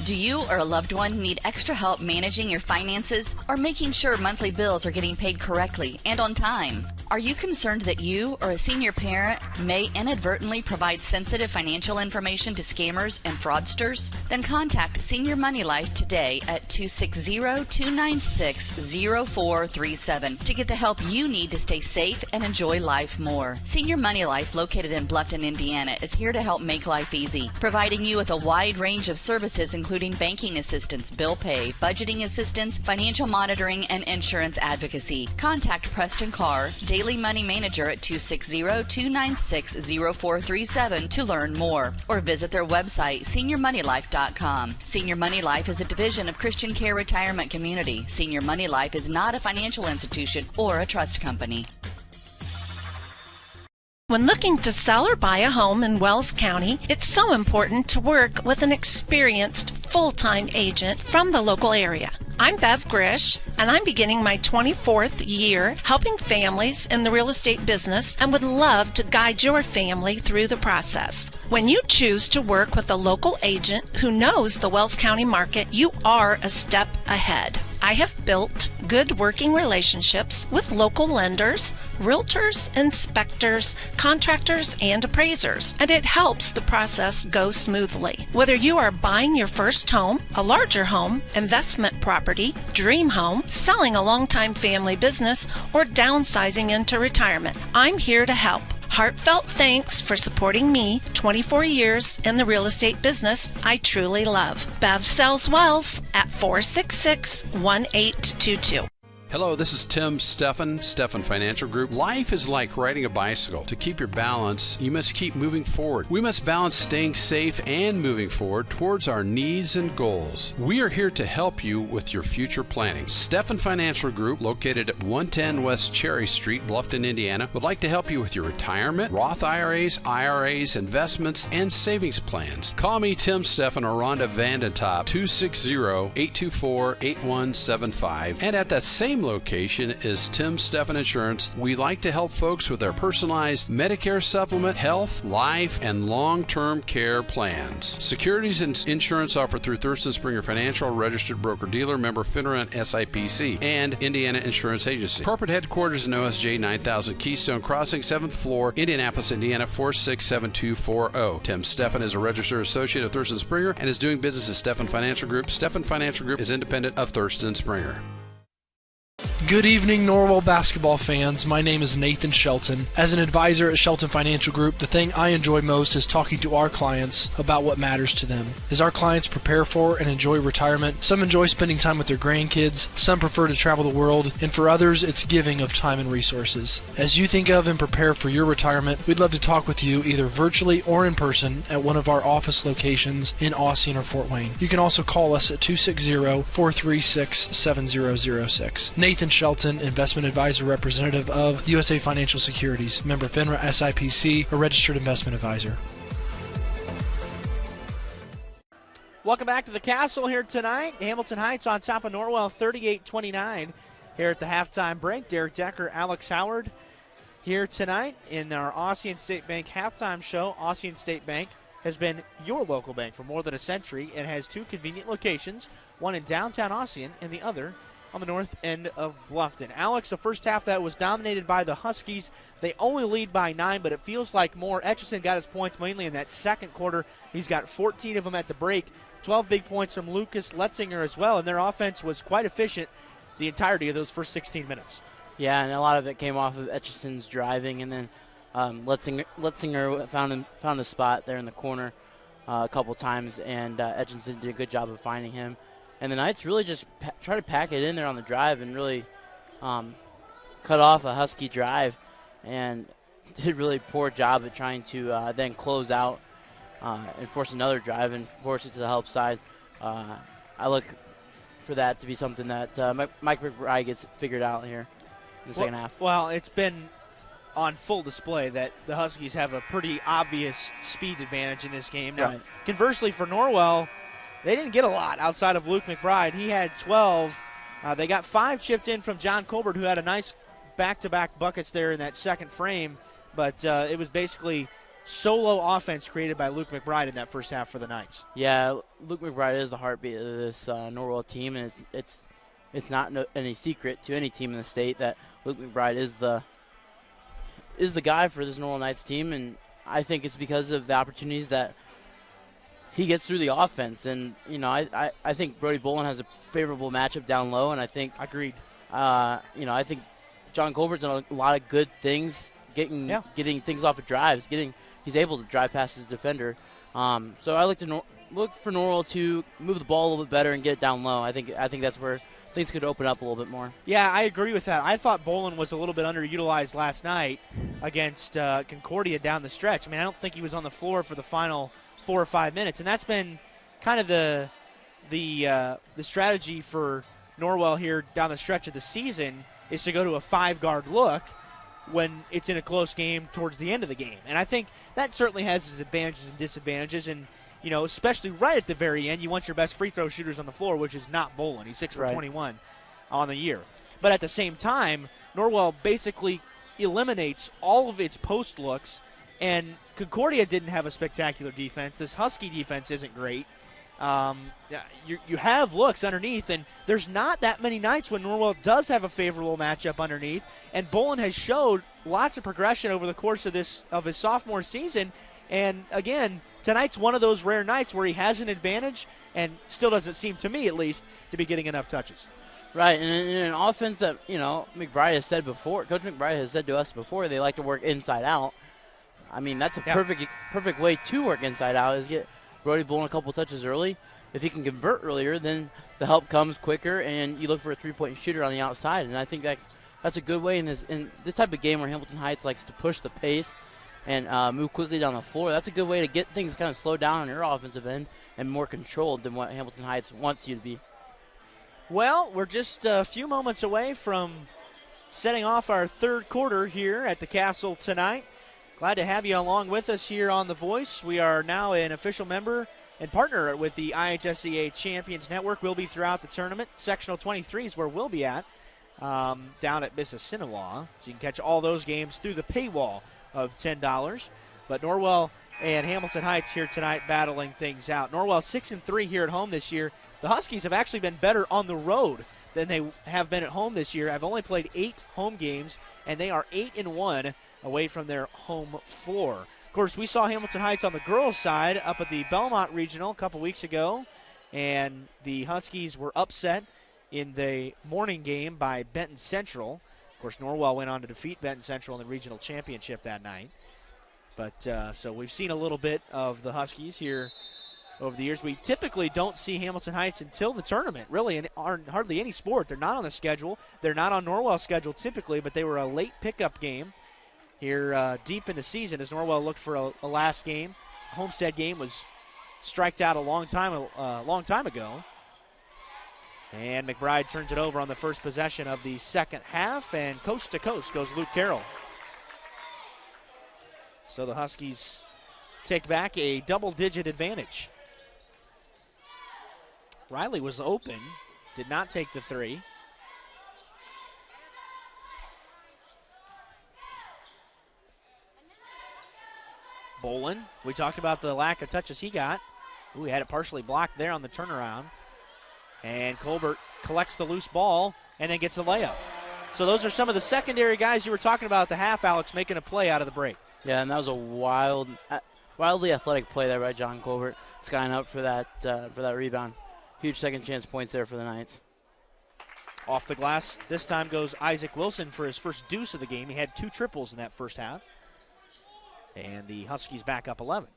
C: Do you or a loved one need extra help managing your finances or making sure monthly bills are getting paid correctly and on time? Are you concerned that you or a senior parent may inadvertently provide sensitive financial information to scammers and fraudsters? Then contact Senior Money Life today at 260-296-0437 to get the help you need to stay safe and enjoy life more. Senior Money Life, located in Bluffton, Indiana, is here to help make life easy, providing you with a wide range of services including banking assistance, bill pay, budgeting assistance, financial monitoring, and insurance advocacy. Contact Preston Carr, Daily Money Manager at 260-296-0437 to learn more, or visit their website, seniormoneylife.com. Senior Money Life is a division of Christian Care Retirement Community. Senior Money Life is not a financial institution or a trust company.
D: When looking to sell or buy a home in Wells County, it's so important to work with an experienced full-time agent from the local area. I'm Bev Grish, and I'm beginning my 24th year helping families in the real estate business and would love to guide your family through the process. When you choose to work with a local agent who knows the Wells County market, you are a step ahead. I have built good working relationships with local lenders, realtors, inspectors, contractors, and appraisers, and it helps the process go smoothly. Whether you are buying your first home, a larger home, investment property, dream home, selling a long-time family business, or downsizing into retirement, I'm here to help. Heartfelt thanks for supporting me 24 years in the real estate business I truly love. Bev sells Wells at 466-1822.
I: Hello, this is Tim Steffen Financial Group. Life is like riding a bicycle. To keep your balance, you must keep moving forward. We must balance staying safe and moving forward towards our needs and goals. We are here to help you with your future planning. Steffen Financial Group, located at 110 West Cherry Street, Bluffton, Indiana, would like to help you with your retirement, Roth IRAs, investments, and savings plans. Call me, Tim Steffen, or Rhonda Vandentop, 260-824-8175. And at that same location is Tim Steffen Insurance. We like to help folks with their personalized Medicare supplement, health, life, and long-term care plans. Securities and insurance offered through Thurston Springer Financial, registered broker-dealer, member FINRA and SIPC, and Indiana Insurance Agency. Corporate headquarters in OSJ 9000 Keystone Crossing, 7th floor, Indianapolis, Indiana 4672440. Tim Steffen is a registered associate of Thurston Springer and is doing business at Steffen Financial Group. Steffen Financial Group is independent of Thurston Springer.
F: Good evening, Norwell basketball fans. My name is Nathan Shelton. As an advisor at Shelton Financial Group, the thing I enjoy most is talking to our clients about what matters to them. As our clients prepare for and enjoy retirement, some enjoy spending time with their grandkids, some prefer to travel the world, and for others, it's giving of time and resources. As you think of and prepare for your retirement, we'd love to talk with you either virtually or in person at one of our office locations in Austin or Fort Wayne. You can also call us at 260-436-7006. Nathan Shelton, investment advisor representative of USA Financial Securities, member FINRA SIPC, a registered investment advisor.
A: Welcome back to the Castle here tonight. Hamilton Heights on top of Norwell, 38-29 here at the halftime break. Derek Decker, Alex Howard here tonight in our Ossian State Bank halftime show. Ossian State Bank has been your local bank for more than a century and has two convenient locations, one in downtown Ossian and the other on the north end of Bluffton. Alex, the first half that was dominated by the Huskies. They only lead by 9, but it feels like more. Etchison got his points mainly in that second quarter. He's got 14 of them at the break. 12 big points from Lucas Letzinger as well, and their offense was quite efficient the entirety of those first 16 minutes.
B: Yeah, and a lot of it came off of Etchison's driving, and then Letzinger found a spot there in the corner a couple times, and Etchison did a good job of finding him. And the Knights really just try to pack it in there on the drive and really cut off a Husky drive and did a really poor job at trying to then close out and force another drive and force it to the help side. I look for that to be something that Mike McBride gets figured out here in the second half.
A: Well, it's been on full display that the Huskies have a pretty obvious speed advantage in this game. Now,
B: Right.
A: Conversely for Norwell, they didn't get a lot outside of Luke McBride. He had 12. They got 5 chipped in from John Colbert, who had a nice back-to-back buckets there in that second frame. But it was basically solo offense created by Luke McBride in that first half for the Knights.
B: Yeah, Luke McBride is the heartbeat of this Norwell team, and it's not any secret to any team in the state that Luke McBride is the guy for this Norwell Knights team, and I think it's because of the opportunities that he gets through the offense. And, you know, I think Brody Bolin has a favorable matchup down low, and I think –
A: Agreed.
B: You know, I think John Colbert's done a lot of good things, getting things off of drives, he's able to drive past his defender. So I look for Norwell to move the ball a little bit better and get it down low. I think that's where things could open up a little bit more.
A: Yeah, I agree with that. I thought Bolin was a little bit underutilized last night against Concordia down the stretch. I mean, I don't think he was on the floor for the final 4 or 5 minutes, and that's been kind of the strategy for Norwell here down the stretch of the season, is to go to a 5-guard look when it's in a close game towards the end of the game. And I think that certainly has its advantages and disadvantages. And especially right at the very end, you want your best free throw shooters on the floor, which is not Bolin. He's 6 for 21 on the year. But at the same time, Norwell basically eliminates all of its post looks, and Concordia didn't have a spectacular defense. This Husky defense isn't great. You have looks underneath, and there's not that many nights when Norwell does have a favorable matchup underneath, and Bolin has showed lots of progression over the course of his sophomore season. And again, tonight's one of those rare nights where he has an advantage and still doesn't seem, to me at least, to be getting enough touches.
B: Right, and in an offense that, McBride has said before, Coach McBride has said to us before, they like to work inside out. I mean, that's a perfect way to work inside out, is get Brody Bolin a couple touches early. If he can convert earlier, then the help comes quicker, and you look for a three-point shooter on the outside. And I think that's a good way in this type of game where Hamilton Heights likes to push the pace and move quickly down the floor. That's a good way to get things kind of slowed down on your offensive end and more controlled than what Hamilton Heights wants you to be.
A: Well, we're just a few moments away from setting off our third quarter here at the Castle tonight. Glad to have you along with us here on The Voice. We are now an official member and partner with the IHSCA Champions Network. We'll be throughout the tournament. Sectional 23 is where we'll be at, down at Mississinawa. So you can catch all those games through the paywall of $10. But Norwell and Hamilton Heights here tonight battling things out. Norwell 6-3 here at home this year. The Huskies have actually been better on the road than they have been at home this year. I've only played 8 home games, and they are 8-1 away from their home floor. Of course, we saw Hamilton Heights on the girls' side up at the Belmont Regional a couple weeks ago, and the Huskies were upset in the morning game by Benton Central. Of course, Norwell went on to defeat Benton Central in the regional championship that night. But so we've seen a little bit of the Huskies here over the years. We typically don't see Hamilton Heights until the tournament, really, in hardly any sport. They're not on the schedule. They're not on Norwell's schedule typically, but they were a late pickup game here deep in the season as Norwell looked for a last game. Homestead game was striked out a long time ago. And McBride turns it over on the first possession of the second half, and coast to coast goes Luke Carroll. So the Huskies take back a double-digit advantage. Riley was open, did not take the three. Bolin, we talked about the lack of touches he got. Ooh, he had it partially blocked there on the turnaround. And Colbert collects the loose ball and then gets the layup. So those are some of the secondary guys you were talking about at the half, Alex, making a play out of the break.
B: Yeah, and that was a wildly athletic play there by John Colbert, skying up for that rebound. Huge second chance points there for the Knights.
A: Off the glass, this time goes Isaac Wilson for his first deuce of the game. He had 2 triples in that first half. And the Huskies back up 11.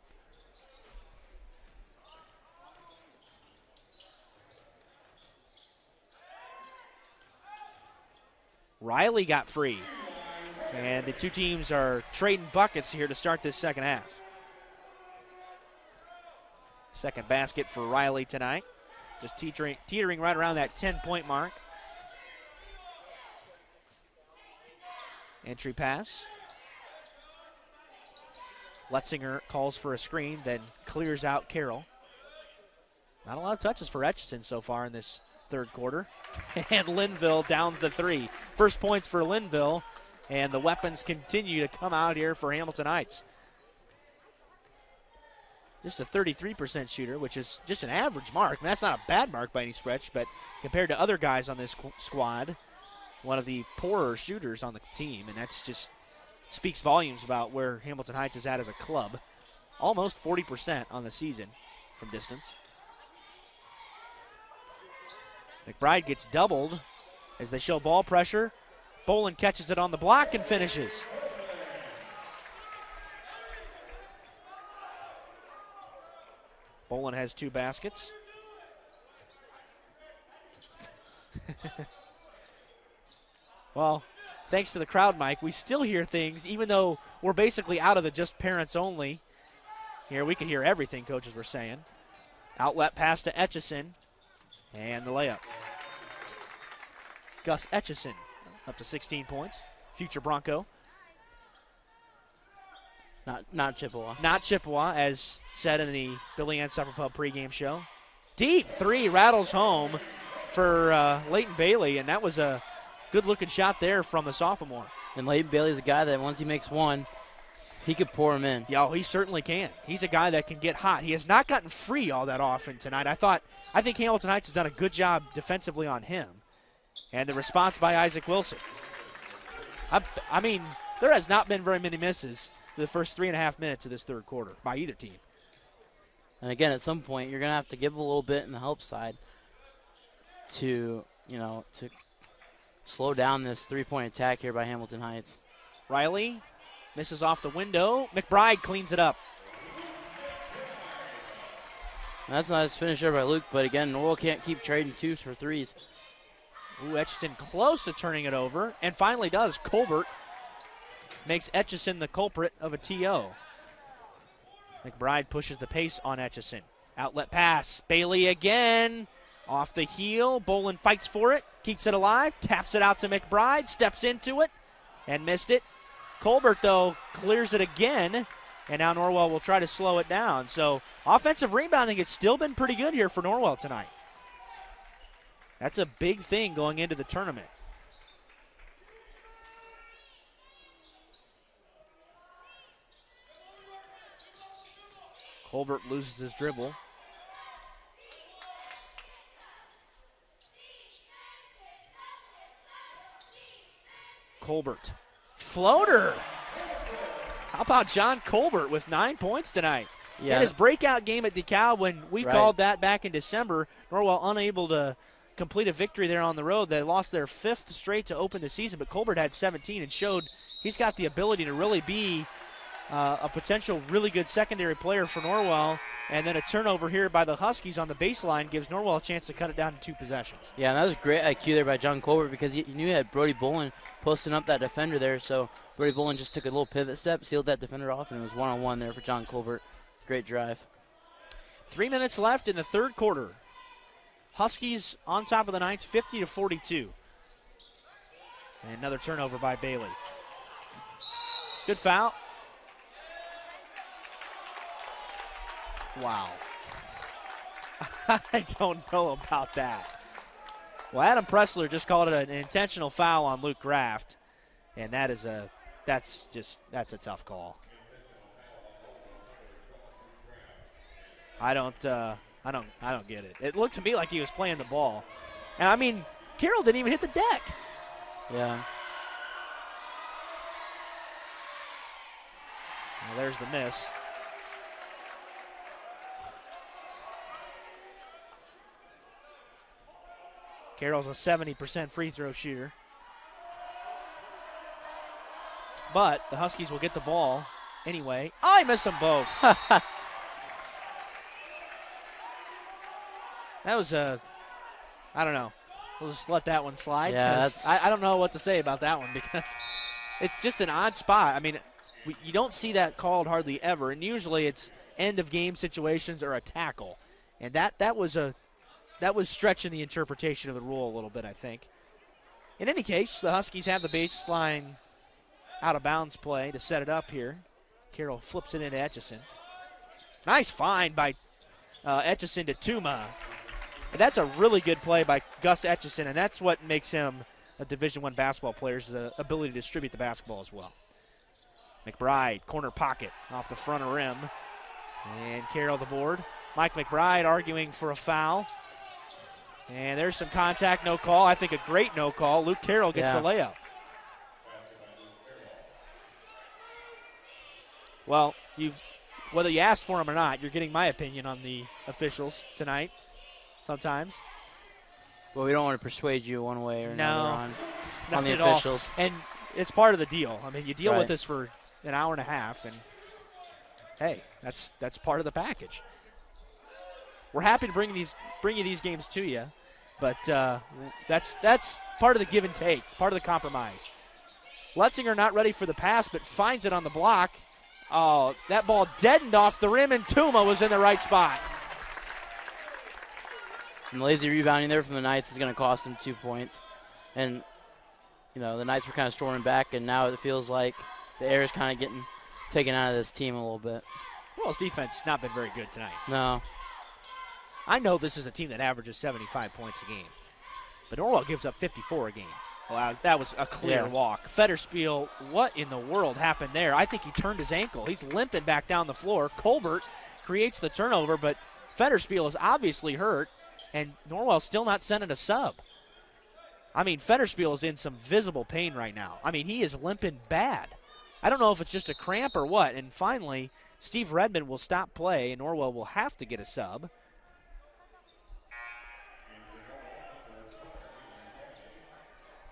A: Riley got free. And the two teams are trading buckets here to start this second half. Second basket for Riley tonight. Just teetering right around that 10-point mark. Entry pass. Letzinger calls for a screen, then clears out Carroll. Not a lot of touches for Etchison so far in this third quarter. And Linville downs the 3. First points for Linville, and the weapons continue to come out here for Hamilton Heights. Just a 33% shooter, which is just an average mark. And that's not a bad mark by any stretch, but compared to other guys on this squad, one of the poorer shooters on the team, and that's just speaks volumes about where Hamilton Heights is at as a club. Almost 40% on the season from distance. McBride gets doubled as they show ball pressure. Bolin catches it on the block and finishes. Bolin has 2 baskets. Well, thanks to the crowd, Mike, we still hear things, even though we're basically out of the just parents only. Here, we can hear everything coaches were saying. Outlet pass to Etchison, and the layup. Gus Etchison up to 16 points, future Bronco.
B: Not Chippewa.
A: Not Chippewa, as said in the Billy Ann Supper Pub pregame show. Deep three rattles home for Leighton Bailey, and that was a good-looking shot there from the sophomore.
B: And Leighton Bailey's a guy that once he makes one, he could pour him in.
A: Yeah, he certainly can. He's a guy that can get hot. He has not gotten free all that often tonight. I think Hamilton Heights has done a good job defensively on him. And the response by Isaac Wilson. I mean, there has not been very many misses the first 3.5 minutes of this third quarter by either team.
B: And again, at some point, you're going to have to give a little bit in the help side to slow down this three-point attack here by Hamilton Heights.
A: Riley misses off the window. McBride cleans it up.
B: And that's a nice finish there by Luke, but again, Norwell can't keep trading twos for threes.
A: Ooh, Etchison close to turning it over, and finally does. Colbert makes Etchison the culprit of a TO. McBride pushes the pace on Etchison. Outlet pass. Bailey again. Off the heel. Bolin fights for it. Keeps it alive. Taps it out to McBride. Steps into it and missed it. Colbert, though, clears it again. And now Norwell will try to slow it down. So offensive rebounding has still been pretty good here for Norwell tonight. That's a big thing going into the tournament. Colbert loses his dribble. Colbert. Floater. How about John Colbert with 9 points tonight?
B: Yeah.
A: And his breakout game at DeKalb when we called that back in December. Norwell unable to complete a victory there on the road. They lost their 5th straight to open the season, but Colbert had 17 and showed he's got the ability to really be a potential really good secondary player for Norwell. And then a turnover here by the Huskies on the baseline gives Norwell a chance to cut it down to 2 possessions.
B: Yeah, and that was great IQ there by John Colbert because he knew he had Brody Bolin posting up that defender there. So Brody Bolin just took a little pivot step, sealed that defender off, and it was one-on-one there for John Colbert. Great drive.
A: 3 minutes left in the third quarter. Huskies on top of the Knights, 50-42. And another turnover by Bailey. Good foul. Wow. I don't know about that. Well, Adam Pressler just called it an intentional foul on Luke Graft, and that's a tough call. I don't get it. It looked to me like he was playing the ball. And I mean, Carroll didn't even hit the deck.
B: Yeah.
A: Well, there's the miss. Carroll's a 70% free throw shooter. But the Huskies will get the ball anyway. I miss them both. That was I don't know. We'll just let that one slide.
B: Yeah,
A: I don't know what to say about that one because it's just an odd spot. I mean, you don't see that called hardly ever, and usually it's end-of-game situations or a tackle. And that was stretching the interpretation of the rule a little bit, I think. In any case, the Huskies have the baseline out-of-bounds play to set it up here. Carroll flips it into Etchison. Nice find by Etchison to Tuma. And that's a really good play by Gus Etchison, and that's what makes him a Division I basketball player, is the ability to distribute the basketball as well. McBride, corner pocket off the front of rim. And Carroll the board. Mike McBride arguing for a foul. And there's some contact, no call. I think a great no call. Luke Carroll gets the layup. Well, whether you asked for him or not, you're getting my opinion on the officials tonight. Sometimes.
B: Well, we don't want to persuade you one way or another on the officials.
A: And it's part of the deal. I mean, you deal with this for an hour and a half, and hey, that's part of the package. We're happy to bring you these games to you, but that's part of the give and take, part of the compromise. Letzinger not ready for the pass, but finds it on the block. Oh, that ball deadened off the rim, and Tuma was in the right spot.
B: And lazy rebounding there from the Knights is going to cost them 2 points. And, the Knights were kind of storming back, and now it feels like the air is kind of getting taken out of this team a little bit.
A: Norwell's defense has not been very good tonight.
B: No.
A: I know this is a team that averages 75 points a game, but Norwell gives up 54 a game. Well, that was a clear walk. Federspiel, what in the world happened there? I think he turned his ankle. He's limping back down the floor. Colbert creates the turnover, but Federspiel is obviously hurt, and Norwell's still not sending a sub. I mean, Federspiel is in some visible pain right now. I mean, he is limping bad. I don't know if it's just a cramp or what. And finally, Steve Redmond will stop play, and Norwell will have to get a sub.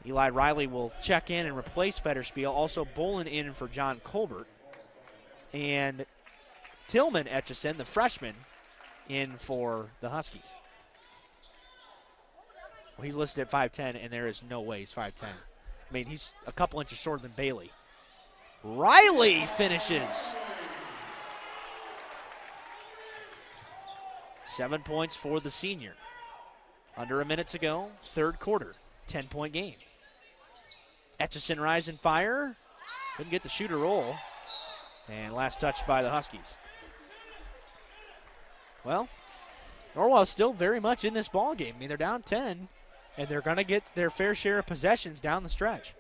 A: Eli Riley will check in and replace Federspiel. Also, Bolin in for John Colbert. And Tillman Etchison, the freshman, in for the Huskies. Well, he's listed at 5'10", and there is no way he's 5'10". I mean, he's a couple inches shorter than Bailey. Riley finishes. 7 points for the senior. Under a minute to go, third quarter, 10-point game. Etchison rise and fire. Couldn't get the shooter roll. And last touch by the Huskies. Well, Norwell's still very much in this ball game. I mean, they're down 10, and they're going to get their fair share of possessions down the stretch.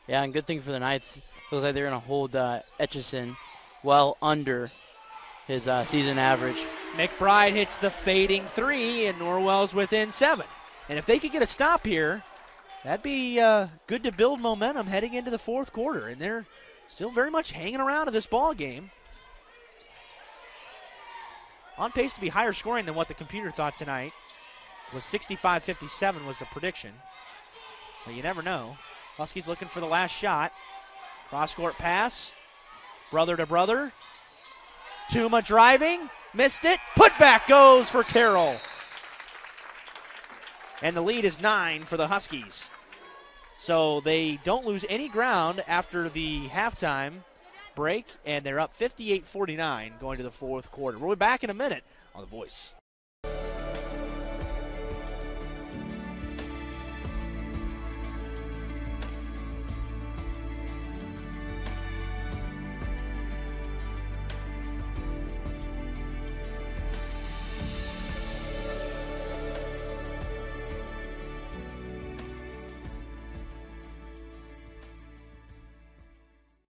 B: Yeah, and good thing for the Knights. Looks like they're going to hold Etchison well under his season average.
A: McBride hits the fading three, and Norwell's within 7. And if they could get a stop here, that'd be good to build momentum heading into the fourth quarter. And they're still very much hanging around in this ball game. On pace to be higher scoring than what the computer thought tonight. It was 65-57 was the prediction. So you never know. Huskies looking for the last shot. Cross-court pass. Brother to brother. Tuma driving. Missed it. Putback goes for Carroll. And the lead is 9 for the Huskies. So they don't lose any ground after the halftime break, and they're up 58-49 going to the fourth quarter. We'll be back in a minute on The Voice.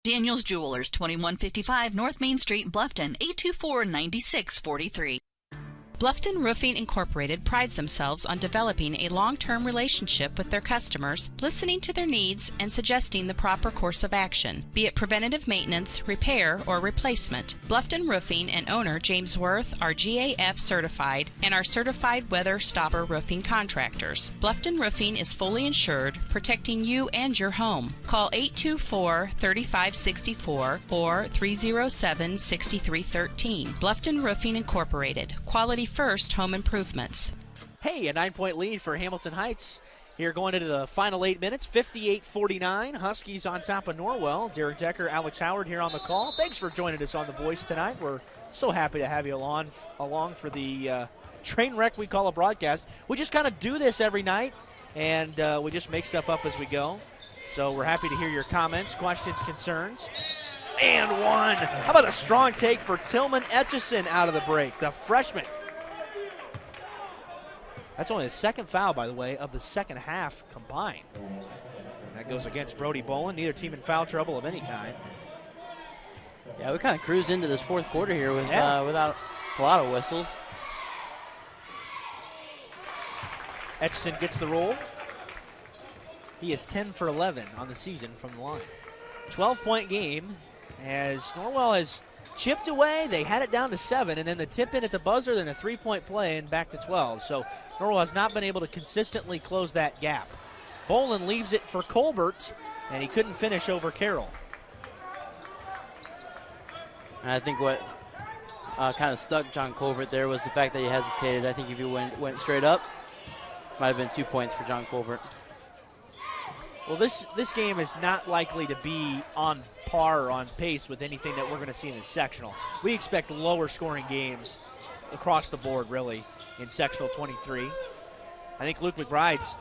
C: Daniel's Jewelers, 2155 North Main Street, Bluffton, 824-9643.
G: Bluffton Roofing Incorporated prides themselves on developing a long-term relationship with their customers, listening to their needs, and suggesting the proper course of action, be it preventative maintenance, repair, or replacement. Bluffton Roofing and owner James Worth are GAF certified and are certified weather stopper roofing contractors. Bluffton Roofing is fully insured, protecting you and your home. Call 824-3564 or 307-6313. Bluffton Roofing Incorporated. Quality first home improvements.
A: Hey, a 9-point lead for Hamilton Heights here going into the final 8 minutes. 58-49. Huskies on top of Norwell. Derek Decker, Alex Howard here on the call. Thanks for joining us on The Voice tonight. We're so happy to have you along for the train wreck we call a broadcast. We just kind of do this every night, and we just make stuff up as we go. So we're happy to hear your comments, questions, concerns. And one. How about a strong take for Tillman Etchison out of the break, the freshman. That's only the second foul, by the way, of the second half combined. And that goes against Brody Bolin. Neither team in foul trouble of any kind.
B: Yeah, we kind of cruised into this fourth quarter here without a lot of whistles.
A: Etchison gets the roll. He is 10 for 11 on the season from the line. 12-point game as Norwell has chipped away. They had it down to 7, and then the tip in at the buzzer, then a 3-point play, and back to 12. So Norwell has not been able to consistently close that gap. Bolin leaves it for Colbert, and he couldn't finish over Carroll.
B: I think what kind of stuck John Colbert there was the fact that he hesitated. I think if he went straight up, might have been 2 points for John Colbert.
A: Well, this game is not likely to be on par or on pace with anything that we're going to see in the sectional. We expect lower scoring games across the board, really, in sectional 23. I think Luke McBride's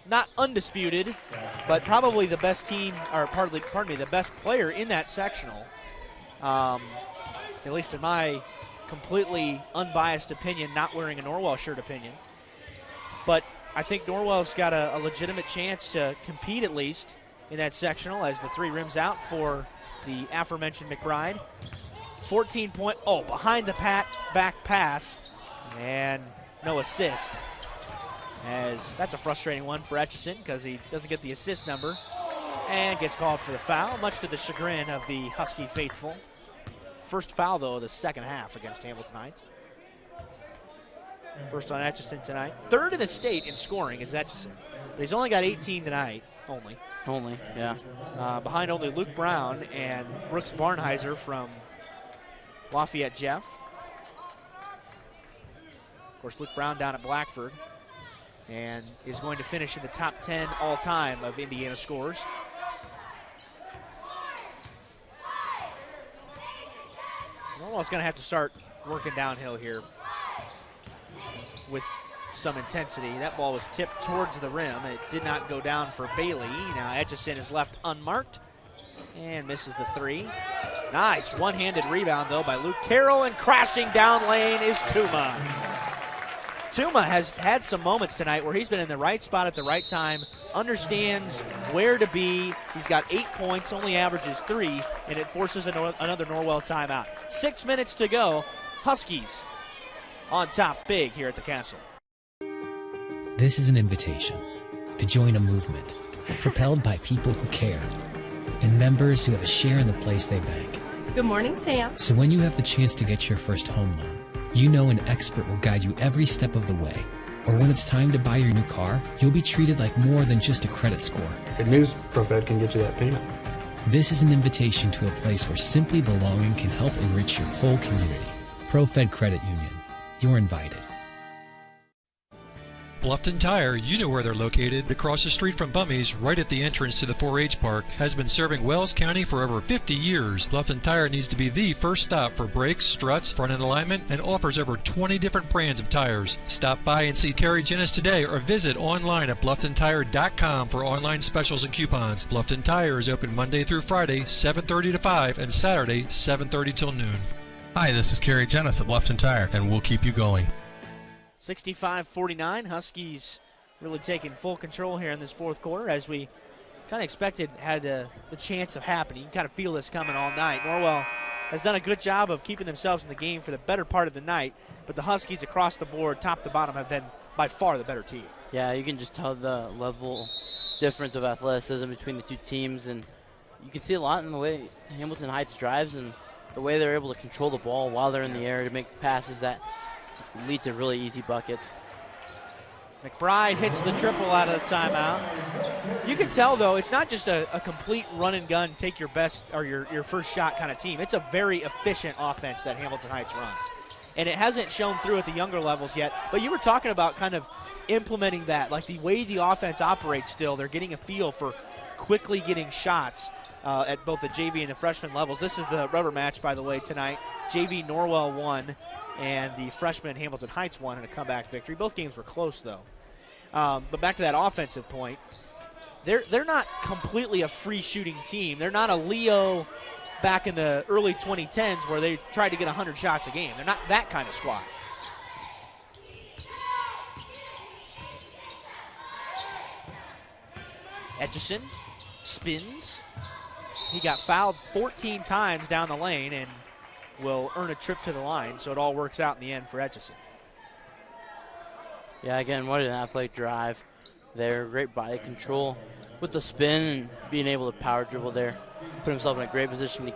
A: not undisputed, but probably the best team, or pardon me, the best player in that sectional, at least in my completely unbiased opinion, not wearing a Norwell shirt opinion. But I think Norwell's got a legitimate chance to compete at least in that sectional as the 3 rims out for the aforementioned McBride. 14-point, behind the back pass, and no assist. As that's a frustrating one for Etchison because he doesn't get the assist number and gets called for the foul, much to the chagrin of the Husky faithful. First foul, though, of the second half against Hamilton Heights. First on Etchison tonight. Third in the state in scoring is Etchison. But he's only got 18 tonight, only.
B: Only, yeah.
A: Behind only Luke Brown and Brooks Barnheiser from Lafayette Jeff. Of course, Luke Brown down at Blackford and is going to finish in the top 10 all-time of Indiana scorers. Norwell's going to have to start working downhill here with some intensity. That ball was tipped towards the rim. It did not go down for Bailey. Now Etchison is left unmarked and misses the 3. Nice one-handed rebound, though, by Luke Carroll, and crashing down lane is Tuma. Tuma has had some moments tonight where he's been in the right spot at the right time, understands where to be. He's got 8 points, only averages 3, and it forces another Norwell timeout. 6 minutes to go. Huskies on top big here at the Castle.
O: This is an invitation to join a movement propelled by people who care and members who have a share in the place they bank.
R: Good morning, Sam.
O: So when you have the chance to get your first home loan, you know an expert will guide you every step of the way. Or when it's time to buy your new car, you'll be treated like more than just a credit score.
Q: Good news, ProFed can get you that payment.
O: This is an invitation to a place where simply belonging can help enrich your whole community. ProFed Credit Union. You're invited.
M: Bluffton Tire, you know where they're located. Across the street from Bummy's, right at the entrance to the 4-H park, has been serving Wells County for over 50 years. Bluffton Tire needs to be the first stop for brakes, struts, front end alignment, and offers over 20 different brands of tires. Stop by and see Kerry Jennis today or visit online at BlufftonTire.com for online specials and coupons. Bluffton Tire is open Monday through Friday, 7:30 to 5, and Saturday, 7:30 till noon.
N: Hi, this is Kerry Jennis at Bluffton Tire, and we'll keep you going.
A: 65-49, Huskies really taking full control here in this fourth quarter, as we kind of expected had the chance of happening. You can kind of feel this coming all night. Norwell has done a good job of keeping themselves in the game for the better part of the night, but the Huskies across the board, top to bottom, have been by far the better team.
B: Yeah, you can just tell the level difference of athleticism between the two teams, and you can see a lot in the way Hamilton Heights drives and the way they're able to control the ball while they're in the air to make passes that lead to really easy buckets.
A: McBride hits the triple out of the timeout. You can tell, though, it's not just a complete run and gun, take your best or your first shot kind of team. It's a very efficient offense that Hamilton Heights runs. And it hasn't shown through at the younger levels yet. But you were talking about kind of implementing that, like the way the offense operates still. They're getting a feel for quickly getting shots at both the JV and the freshman levels. This is the rubber match, by the way, tonight. JV Norwell won, and the freshman Hamilton Heights won in a comeback victory. Both games were close, though. But back to that offensive point, they're not completely a free shooting team. They're not a Leo back in the early 2010s where they tried to get 100 shots a game. They're not that kind of squad. Etchison spins. He got fouled 14 times down the lane and will earn a trip to the line, so it all works out in the end for Etchison.
B: Yeah, again, what an athletic drive there. Great body control with the spin and being able to power dribble there. Put himself in a great position to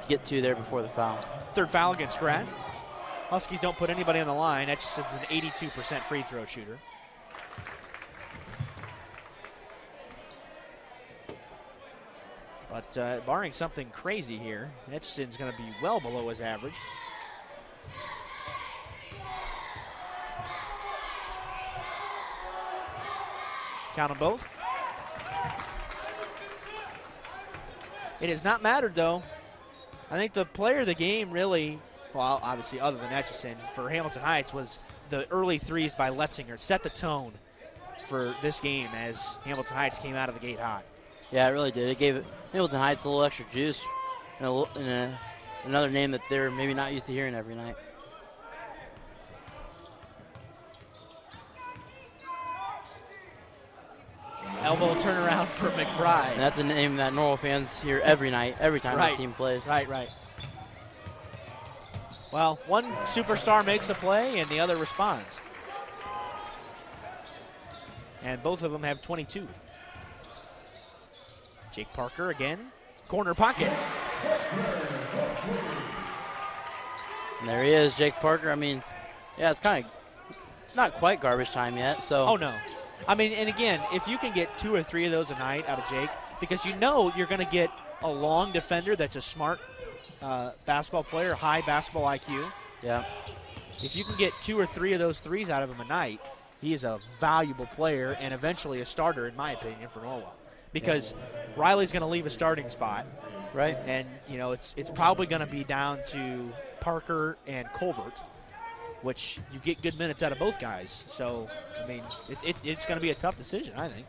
B: get to there before the foul.
A: Third foul against Grad. Huskies don't put anybody on the line. Etchison's an 82% free throw shooter. But barring something crazy here, Etchison's going to be well below his average. Count them both. It has not mattered, though. I think the player of the game really, well, obviously other than Etchison, for Hamilton Heights was the early threes by Letzinger. Set the tone for this game as Hamilton Heights came out of the gate hot.
B: Yeah, it really did. It gave Hamilton Heights a little extra juice and another name that they're maybe not used to hearing every night.
A: Elbow turnaround for McBride.
B: And that's a name that Norwell fans hear every night, every time this team plays.
A: Right. Well, one superstar makes a play and the other responds. And both of them have 22. Jake Parker again, corner pocket.
B: And there he is, Jake Parker. I mean, yeah, it's kind of not quite garbage time yet. So.
A: Oh, no. I mean, and again, if you can get 2 or 3 of those a night out of Jake, because you know you're going to get a long defender that's a smart basketball player, high basketball IQ.
B: Yeah.
A: If you can get 2 or 3 of those threes out of him a night, he is a valuable player and eventually a starter, in my opinion, for Norwell. Because Riley's going to leave a starting spot.
B: Right.
A: And, you know, it's probably going to be down to Parker and Colbert, which you get good minutes out of both guys. So, I mean, it's going to be a tough decision, I think.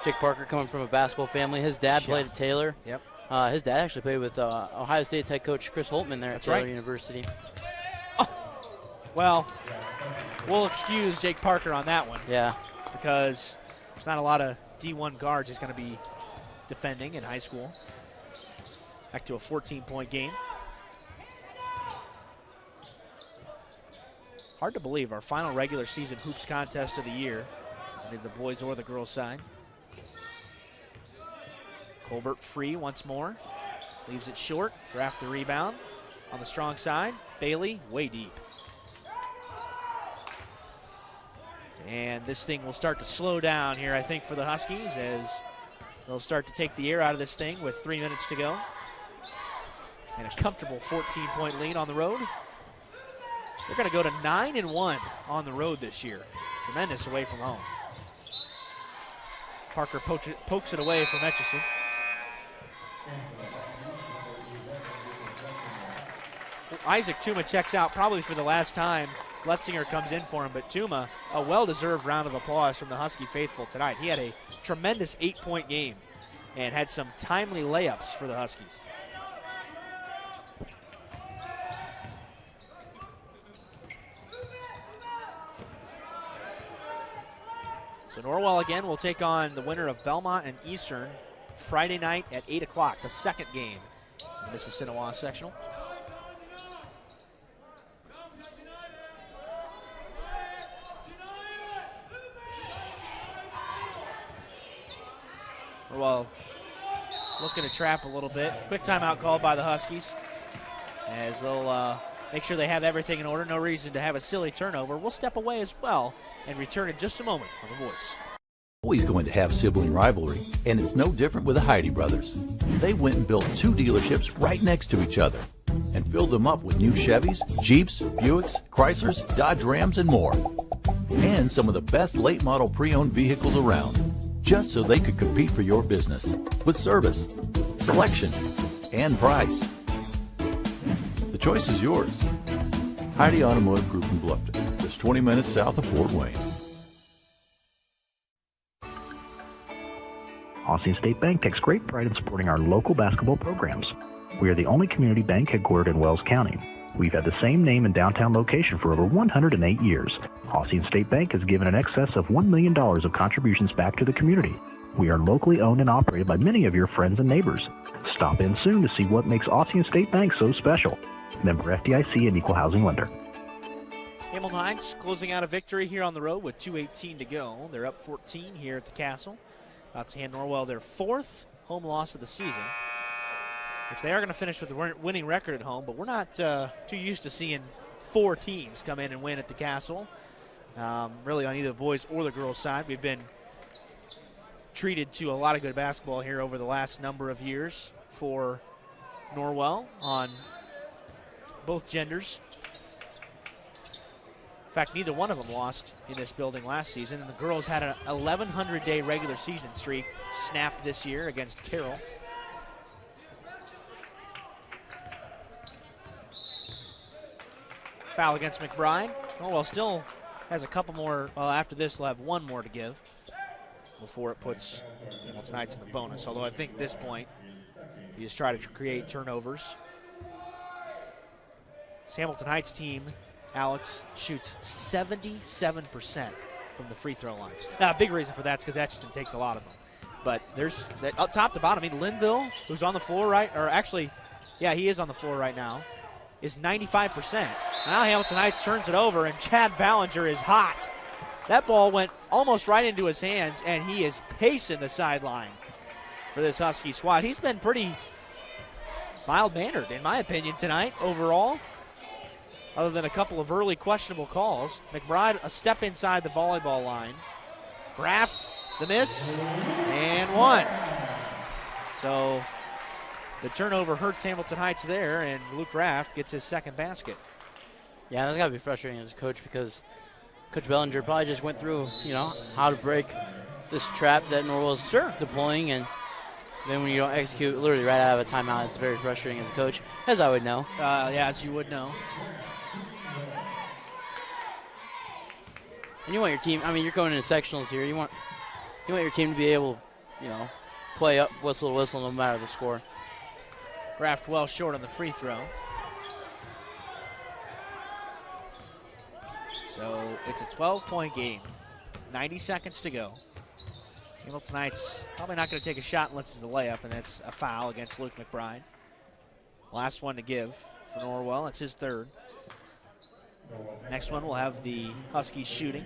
B: Jake Parker coming from a basketball family. His dad played at Taylor.
A: Yep.
B: His dad actually played with Ohio State's head coach Chris Holtman there at Taylor University.
A: Oh. Well, we'll excuse Jake Parker on that one.
B: Yeah.
A: Because there's not a lot of D1 guards he's going to be defending in high school. Back to a 14-point game. Hard to believe our final regular season hoops contest of the year, either the boys or the girls side. Colbert free once more. Leaves it short. Graff the rebound. On the strong side, Bailey way deep. And this thing will start to slow down here, I think, for the Huskies as they'll start to take the air out of this thing with 3 minutes to go. And a comfortable 14-point lead on the road. They're going to go to 9-1 on the road this year. Tremendous away from home. Parker pokes it away from Etchison. Isaac Tuma checks out probably for the last time. Letzinger comes in for him, but Tuma, a well-deserved round of applause from the Husky faithful tonight. He had a tremendous 8-point game and had some timely layups for the Huskies. So Norwell again will take on the winner of Belmont and Eastern Friday night at 8 o'clock, the second game in the Mississinawa sectional. Norwell looking to trap a little bit. Quick timeout called by the Huskies as they'll make sure they have everything in order. No reason to have a silly turnover. We'll step away as well and return in just a moment on The Voice.
P: Always going to have sibling rivalry, and it's no different with the Heidi brothers. They went and built 2 dealerships right next to each other and filled them up with new Chevys, Jeeps, Buicks, Chryslers, Dodge Rams, and more. And some of the best late model pre-owned vehicles around, just so they could compete for your business with service, selection, and price. The choice is yours. Heidi Automotive Group in Bluffton, just 20 minutes south of Fort Wayne.
K: Austin State Bank takes great pride in supporting our local basketball programs. We are the only community bank headquartered in Wells County. We've had the same name and downtown location for over 108 years. Austin State Bank has given in excess of $1 million of contributions back to the community. We are locally owned and operated by many of your friends and neighbors. Stop in soon to see what makes Austin State Bank so special. Member FDIC and equal housing lender.
A: Hamilton Heights closing out a victory here on the road with 2:18 to go. They're up 14 here at the Castle. About to hand Norwell their 4th home loss of the season, which they are going to finish with a winning record at home, but we're not too used to seeing 4 teams come in and win at the Castle, really on either the boys or the girls side. We've been treated to a lot of good basketball here over the last number of years for Norwell on both genders. In fact, neither one of them lost in this building last season. And the girls had an 1,100-day regular season streak snapped this year against Carroll. Foul against McBride. Norwell still has a couple more. Well, after this, we'll have one more to give before it puts Hamilton Heights in the bonus. Although I think at this point, you just try to create turnovers. This Hamilton Heights team, Alex, shoots 77% from the free throw line. Now, a big reason for that is because Etchison takes a lot of them. But there's up top to bottom. I mean, Linville, who's on the floor he is on the floor right now, is 95%. Now Hamilton Heights turns it over, and Chad Ballinger is hot. That ball went almost right into his hands, and he is pacing the sideline for this Husky squad. He's been pretty mild-mannered, in my opinion, tonight overall, other than a couple of early questionable calls. McBride, a step inside the volleyball line. Graff, the miss, and one. So the turnover hurts Hamilton Heights there, and Luke Graff gets his second basket.
B: Yeah, that's got to be frustrating as a coach because Coach Bellinger probably just went through, how to break this trap that Norwell's deploying, and then when you don't execute literally right out of a timeout, it's very frustrating as a coach, as I would know.
A: Yeah, as you would know.
B: And you want your team, you're going into sectionals here. You want your team to be able, play up whistle to whistle no matter the score.
A: Graft well short on the free throw. So it's a 12-point game. 90 seconds to go. Hamilton Heights probably not going to take a shot unless it's a layup, and that's a foul against Luke McBride. Last one to give for Norwell. It's his third. Next one, we'll have the Huskies shooting.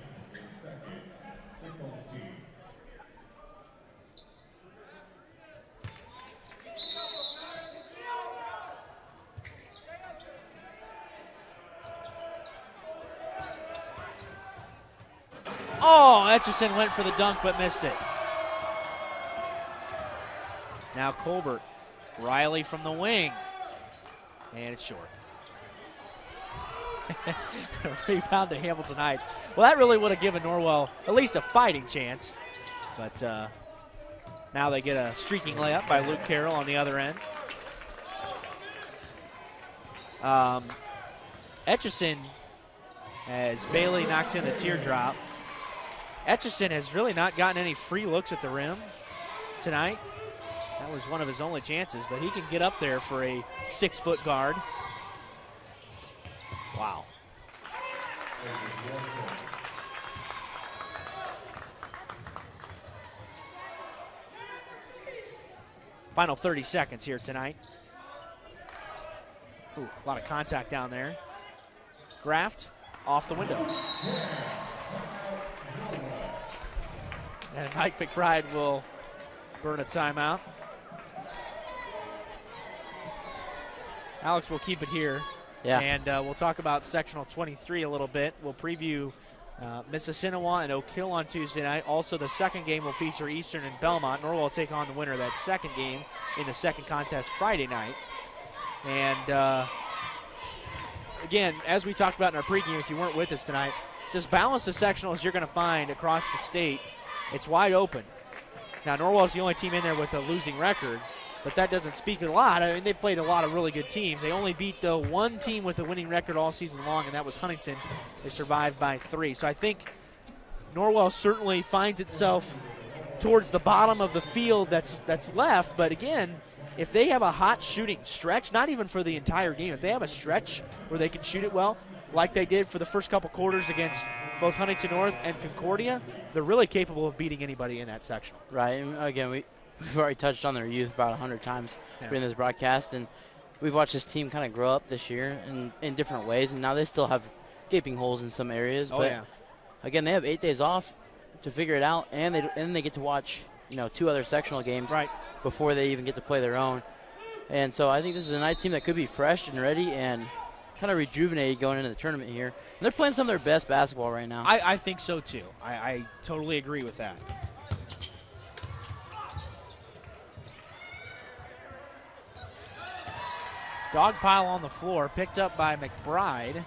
A: Oh, Etchison went for the dunk but missed it. Now Colbert. Riley from the wing. And it's short. Rebound to Hamilton Heights. Well, that really would have given Norwell at least a fighting chance. But now they get a streaking layup by Luke Carroll on the other end. Etchison, as Bailey knocks in the teardrop. Etchison has really not gotten any free looks at the rim tonight. That was one of his only chances, but he can get up there for a 6-foot guard. Wow. Final 30 seconds here tonight. Ooh, a lot of contact down there. Graft off the window. And Mike McBride will burn a timeout. Alex will keep it here.
B: Yeah.
A: And we'll talk about sectional 23 a little bit. We'll preview Mississinewa and Oak Hill on Tuesday night. Also, the second game will feature Eastern and Belmont. Norwell will take on the winner of that second game in the second contest Friday night. And again, as we talked about in our pregame, if you weren't with us tonight, just balance the sectionals you're going to find across the state. It's wide open. Now, Norwell's the only team in there with a losing record, but that doesn't speak a lot. I mean, they played a lot of really good teams. They only beat, though, one team with a winning record all season long, and that was Huntington. They survived by 3. So I think Norwell certainly finds itself towards the bottom of the field that's left. But, again, if they have a hot shooting stretch, not even for the entire game, if they have a stretch where they can shoot it well, like they did for the first couple quarters against both Huntington North and Concordia, they're really capable of beating anybody in that sectional.
B: Right. And again, we've already touched on their youth about 100 times during this broadcast, and we've watched this team kind of grow up this year in different ways, and now they still have gaping holes in some areas. But again, they have 8 days off to figure it out, and then they get to watch 2 other sectional games before they even get to play their own. And so I think this is a nice team that could be fresh and ready and kind of rejuvenated going into the tournament here. And they're playing some of their best basketball right now.
A: I think so, too. I totally agree with that. Dog pile on the floor, picked up by McBride.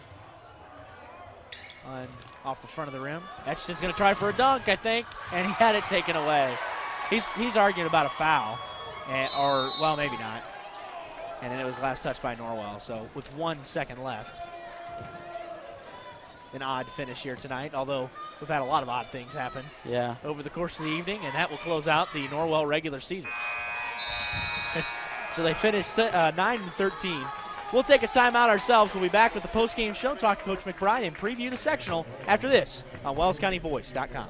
A: Off the front of the rim. Etchison's going to try for a dunk, I think, and he had it taken away. He's arguing about a foul, or maybe not. And then it was last touched by Norwell, so with 1 second left. an odd finish here tonight, although we've had a lot of odd things happen over the course of the evening, and that will close out the Norwell regular season. So they finished 9-13. We'll take a timeout ourselves. We'll be back with the postgame show, talk to Coach McBride, and preview the sectional after this on WellsCountyVoice.com.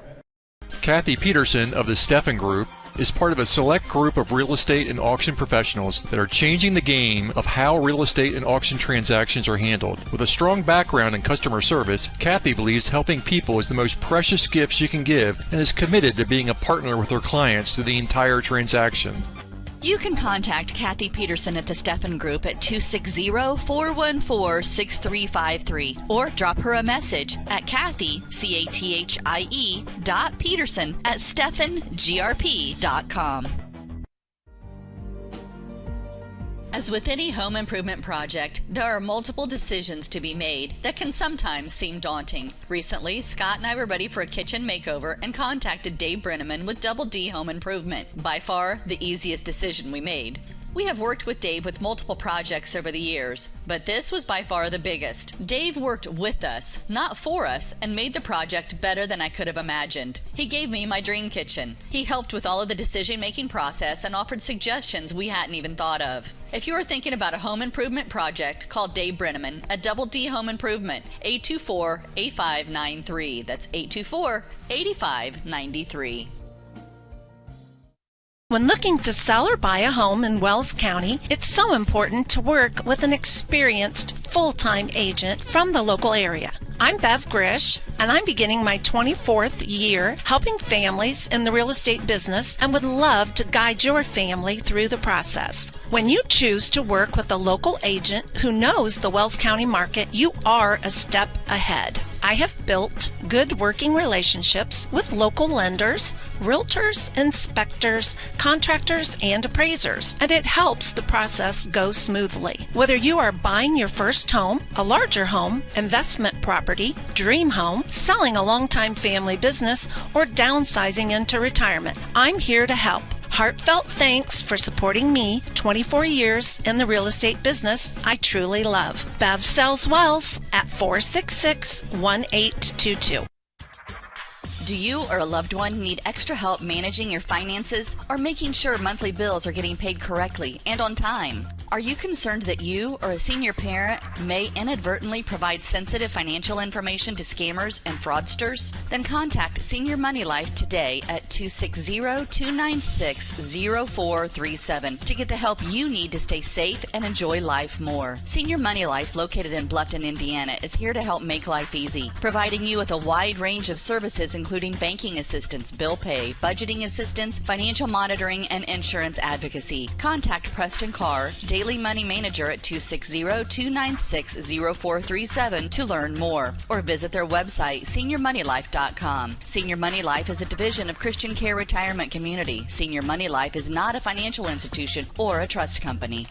M: Kathy Peterson of the Steffen Group is part of a select group of real estate and auction professionals that are changing the game of how real estate and auction transactions are handled. With a strong background in customer service, Kathy believes helping people is the most precious gift she can give and is committed to being a partner with her clients through the entire transaction.
C: You can contact Kathy Peterson at the Steffen Group at 260-414-6353 or drop her a message at Kathy, C-A-T-H-I-E, .Peterson at SteffenGRP.com. As with any home improvement project, there are multiple decisions to be made that can sometimes seem daunting. Recently, Scott and I were ready for a kitchen makeover and contacted Dave Brenneman with Double D Home Improvement. By far, the easiest decision we made. We have worked with Dave with multiple projects over the years, but this was by far the biggest. Dave worked with us, not for us, and made the project better than I could have imagined. He gave me my dream kitchen. He helped with all of the decision-making process and offered suggestions we hadn't even thought of. If you are thinking about a home improvement project, call Dave Brenneman at Double D Home Improvement, 824-8593. That's 824-8593.
D: When looking to sell or buy a home in Wells County, it's so important to work with an experienced full-time agent from the local area. I'm Bev Grish, and I'm beginning my 24th year helping families in the real estate business and would love to guide your family through the process. When you choose to work with a local agent who knows the Wells County market, you are a step ahead. I have built good working relationships with local lenders, realtors, inspectors, contractors, and appraisers, and it helps the process go smoothly. Whether you are buying your first home, a larger home, investment property, dream home, selling a long-time family business, or downsizing into retirement, I'm here to help. Heartfelt thanks for supporting me 24 years in the real estate business I truly love. Bev Sells Wells at 466-1822.
C: Do you or a loved one need extra help managing your finances or making sure monthly bills are getting paid correctly and on time? Are you concerned that you or a senior parent may inadvertently provide sensitive financial information to scammers and fraudsters? Then contact Senior Money Life today at 260-296-0437 to get the help you need to stay safe and enjoy life more. Senior Money Life, located in Bluffton, Indiana, is here to help make life easy, providing you with a wide range of services including banking assistance, bill pay, budgeting assistance, financial monitoring, and insurance advocacy. Contact Preston Carr, Daily Money Manager at 260-296-0437 to learn more, or visit their website, seniormoneylife.com. Senior Money Life is a division of Christian Care Retirement Community. Senior Money Life is not a financial institution or a trust company.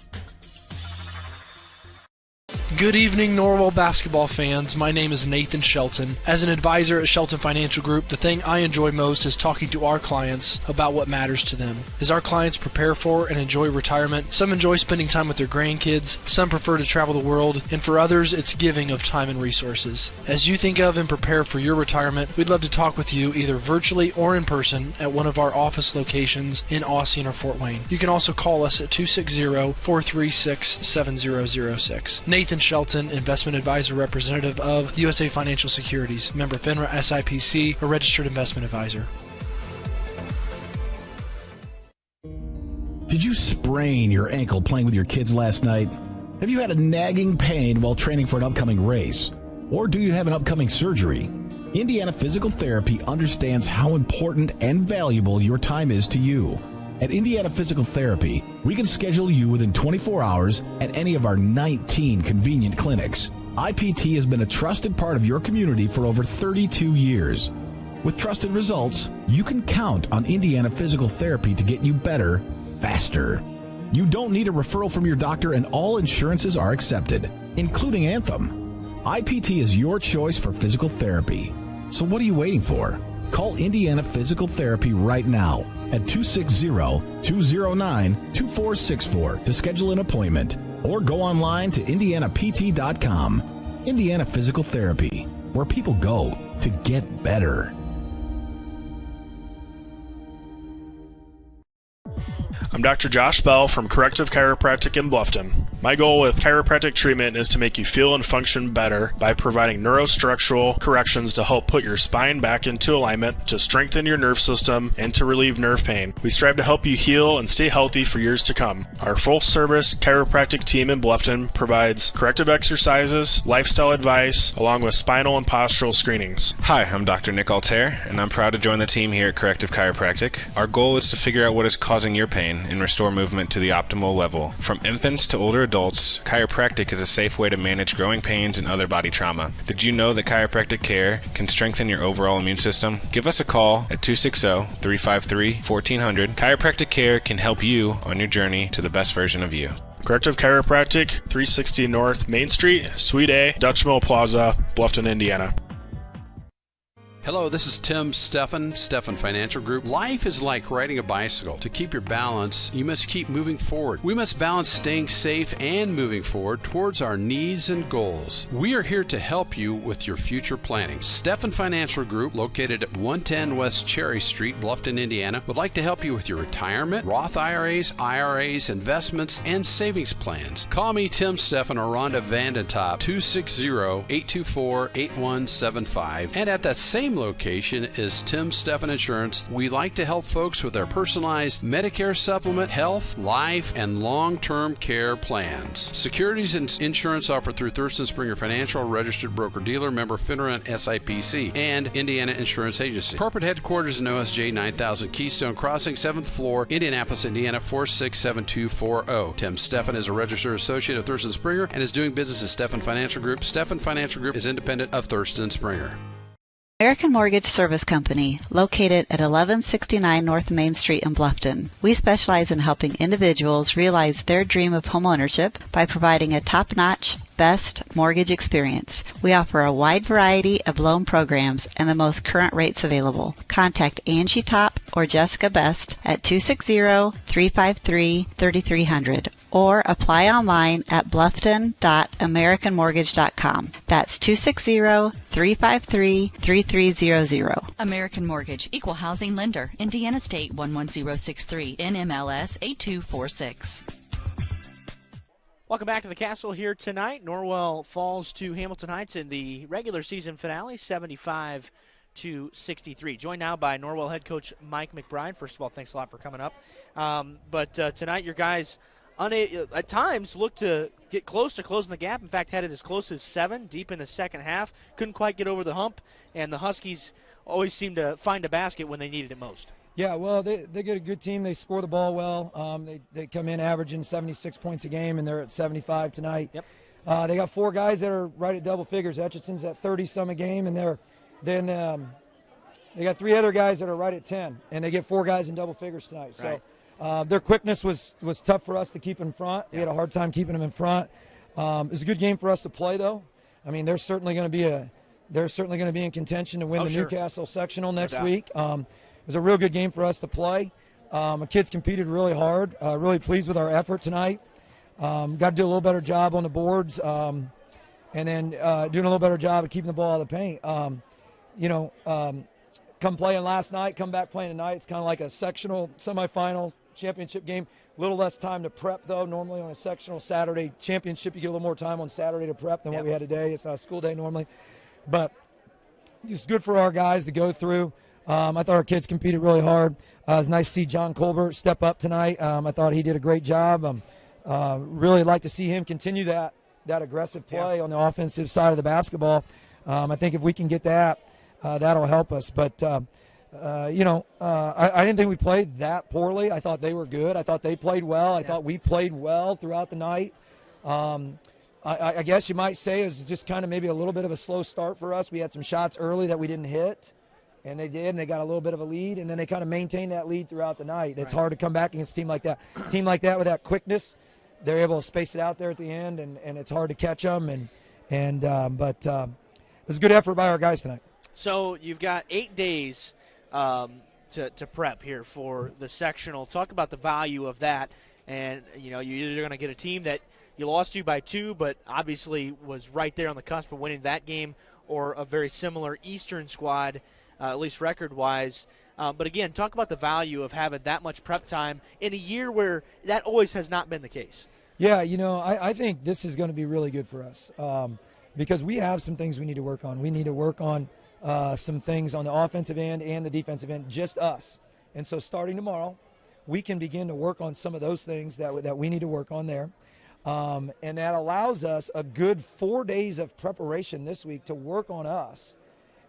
F: Good evening, Norwell basketball fans. My name is Nathan Shelton. As an advisor at Shelton Financial Group, the thing I enjoy most is talking to our clients about what matters to them. As our clients prepare for and enjoy retirement, some enjoy spending time with their grandkids, some prefer to travel the world, and for others, it's giving of time and resources. As you think of and prepare for your retirement, we'd love to talk with you either virtually or in person at one of our office locations in Austin or Fort Wayne. You can also call us at 260-436-7006. Nathan Shelton, investment advisor representative of USA Financial Securities, member FINRA SIPC, a registered investment advisor.
E: Did you sprain your ankle playing with your kids last night? Have you had a nagging pain while training for an upcoming race? Or do you have an upcoming surgery? Indiana Physical Therapy understands how important and valuable your time is to you. At Indiana Physical Therapy, we can schedule you within 24 hours at any of our 19 convenient clinics. IPT has been a trusted part of your community for over 32 years. With trusted results, you can count on Indiana Physical Therapy to get you better, faster. You don't need a referral from your doctor, and all insurances are accepted, including Anthem. IPT is your choice for physical therapy. So what are you waiting for? Call Indiana Physical Therapy right now at 260-209-2464 to schedule an appointment, or go online to indianapt.com. Indiana Physical Therapy. where people go to get better.
R: I'm Dr. Josh Bell from Corrective Chiropractic in Bluffton. My goal with chiropractic treatment is to make you feel and function better by providing neurostructural corrections to help put your spine back into alignment, to strengthen your nerve system, and to relieve nerve pain. We strive to help you heal and stay healthy for years to come. Our full-service chiropractic team in Bluffton provides corrective exercises, lifestyle advice, along with spinal and postural screenings.
H: Hi, I'm Dr. Nick Altair, and I'm proud to join the team here at Corrective Chiropractic. Our goal is to figure out what is causing your pain and restore movement to the optimal level. From infants to older adults, chiropractic is a safe way to manage growing pains and other body trauma. Did you know that chiropractic care can strengthen your overall immune system? Give us a call at 260-353-1400. Chiropractic care can help you on your journey to the best version of you.
R: Corrective Chiropractic, 360 North Main Street, Suite A, Dutch Mill Plaza, Bluffton, Indiana.
I: Hello, this is Tim Steffen Financial Group. Life is like riding a bicycle. To keep your balance, you must keep moving forward. We must balance staying safe and moving forward towards our needs and goals. We are here to help you with your future planning. Steffen Financial Group, located at 110 West Cherry Street, Bluffton, Indiana, would like to help you with your retirement, Roth IRAs, investments, and savings plans. Call me, Tim Steffen, or Rhonda Vandentop, 260-824-8175. And at that same location is Tim Steffen Insurance. We like to help folks with their personalized Medicare supplement, health, life, and long-term care plans. Securities and insurance offered through Thurston Springer Financial, registered broker-dealer, member FINRA and SIPC, and Indiana Insurance Agency. Corporate headquarters in OSJ 9000 Keystone Crossing, 7th floor, Indianapolis, Indiana 4672440. Tim Steffen is a registered associate of Thurston Springer and is doing business as Steffen Financial Group. Steffen Financial Group is independent of Thurston Springer.
J: American Mortgage Service Company, located at 1169 North Main Street in Bluffton. We specialize in helping individuals realize their dream of homeownership by providing a top-notch, best mortgage experience. We offer a wide variety of loan programs and the most current rates available. Contact Angie Top or Jessica Best at 260-353-3300 or apply online at bluffton.americanmortgage.com. That's 260-353-3300.
C: American Mortgage, Equal Housing Lender, Indiana State 11063, NMLS 8246.
A: Welcome back to the Castle here tonight. Norwell falls to Hamilton Heights in the regular season finale, 75-63. Joined now by Norwell head coach Mike McBride. First of all, thanks a lot for coming up. But tonight your guys at times looked to get close to closing the gap. In fact, had it as close as 7 deep in the second half. Couldn't quite get over the hump, and the Huskies always seemed to find a basket when they needed it most.
S: Yeah, well, they get a good team. They score the ball well. They come in averaging 76 points a game, and they're at 75 tonight.
A: Yep.
S: They got 4 guys that are right at double figures. Etchison's at 30-some a game, and they got 3 other guys that are right at 10, and they get 4 guys in double figures tonight.
A: Right.
S: So their quickness was tough for us to keep in front. We had a hard time keeping them in front. It was a good game for us to play, though. I mean, they're certainly going to be in contention to win the Newcastle sectional next week. It was a real good game for us to play. The kids competed really hard. Really pleased with our effort tonight. Got to do a little better job on the boards, and then doing a little better job of keeping the ball out of the paint. Come playing last night, come back playing tonight. It's kind of like a sectional semifinal championship game. A little less time to prep, though. Normally on a sectional Saturday championship, you get a little more time on Saturday to prep than what we had today. It's not a school day normally. But it's good for our guys to go through. I thought our kids competed really hard. It was nice to see John Colbert step up tonight. I thought he did a great job. Really like to see him continue that aggressive play on the offensive side of the basketball. I think if we can get that, that'll help us. But, I didn't think we played that poorly. I thought they were good. I thought they played well. I thought we played well throughout the night. I guess you might say it was just kind of maybe a little bit of a slow start for us. We had some shots early that we didn't hit. And they did, and they got a little bit of a lead, and then they kind of maintained that lead throughout the night. It's hard to come back against a team like that. A team like that with that quickness, they're able to space it out there at the end, and it's hard to catch them. But it was a good effort by our guys tonight.
A: So you've got 8 days to prep here for the sectional. Talk about the value of that. And, you're either going to get a team that you lost to by 2, but obviously was right there on the cusp of winning that game, or a very similar Eastern squad, at least record-wise. But again, talk about the value of having that much prep time in a year where that always has not been the case.
S: Yeah, I think this is going to be really good for us because we have some things we need to work on. We need to work on some things on the offensive end and the defensive end, just us. And so starting tomorrow, we can begin to work on some of those things that we need to work on there. And that allows us a good 4 days of preparation this week to work on us.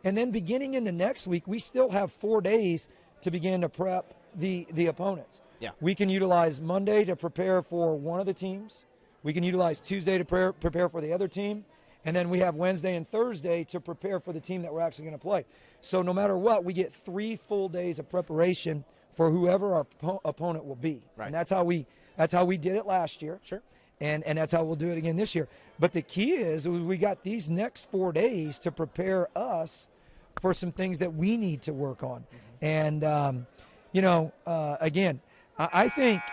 S: And then beginning in the next week, we still have 4 days to begin to prep the opponents.
A: Yeah.
S: We can utilize Monday to prepare for one of the teams. We can utilize Tuesday to prepare for the other team. And then we have Wednesday and Thursday to prepare for the team that we're actually going to play. So no matter what, we get 3 full days of preparation for whoever our opponent will be.
A: Right.
S: And that's how we did it last year.
A: Sure.
S: And that's how we'll do it again this year. But the key is we got these next 4 days to prepare us for some things that we need to work on. And, again, I think –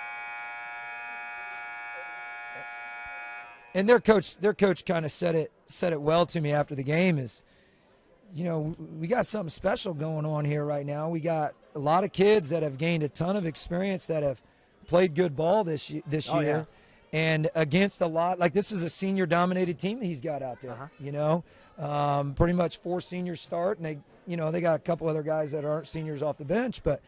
S: and their coach kind of said it well to me after the game is, we got something special going on here right now. We got a lot of kids that have gained a ton of experience that have played good ball this year.
A: Yeah.
S: And against a lot, like this is a senior-dominated team that he's got out there, pretty much 4 seniors start, and they got a couple other guys that aren't seniors off the bench. But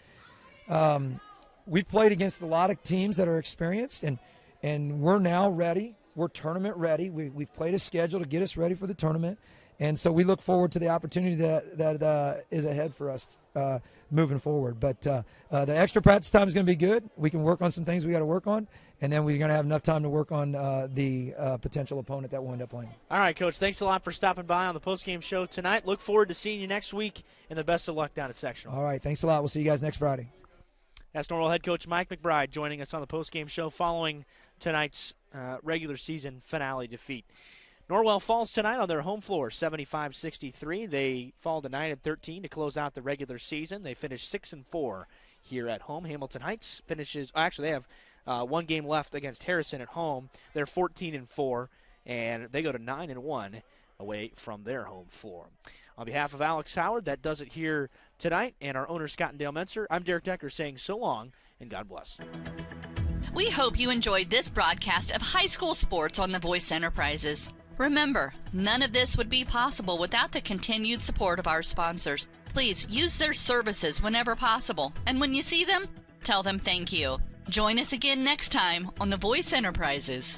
S: we've played against a lot of teams that are experienced, and we're now ready. We're tournament ready. We've played a schedule to get us ready for the tournament. And so we look forward to the opportunity that is ahead for us moving forward. But the extra practice time is going to be good. We can work on some things we got to work on, and then we're going to have enough time to work on the potential opponent that we'll end up playing.
A: All right, Coach, thanks a lot for stopping by on the postgame show tonight. Look forward to seeing you next week, and the best of luck down at sectional.
S: All right, thanks a lot. We'll see you guys next Friday.
A: That's Norwell head coach Mike McBride joining us on the postgame show following tonight's regular season finale defeat. Norwell falls tonight on their home floor, 75-63. They fall to 9-13 to close out the regular season. They finish 6-4 here at home. Hamilton Heights finishes. Actually, they have one game left against Harrison at home. They're 14-4, and they go to 9-1 away from their home floor. On behalf of Alex Howard, that does it here tonight, and our owner Scott and Dale Mentzer, I'm Derek Decker saying so long and God bless.
C: We hope you enjoyed this broadcast of high school sports on the Voice Enterprises. Remember, none of this would be possible without the continued support of our sponsors. Please use their services whenever possible, and when you see them, tell them thank you. Join us again next time on the Voice Enterprises.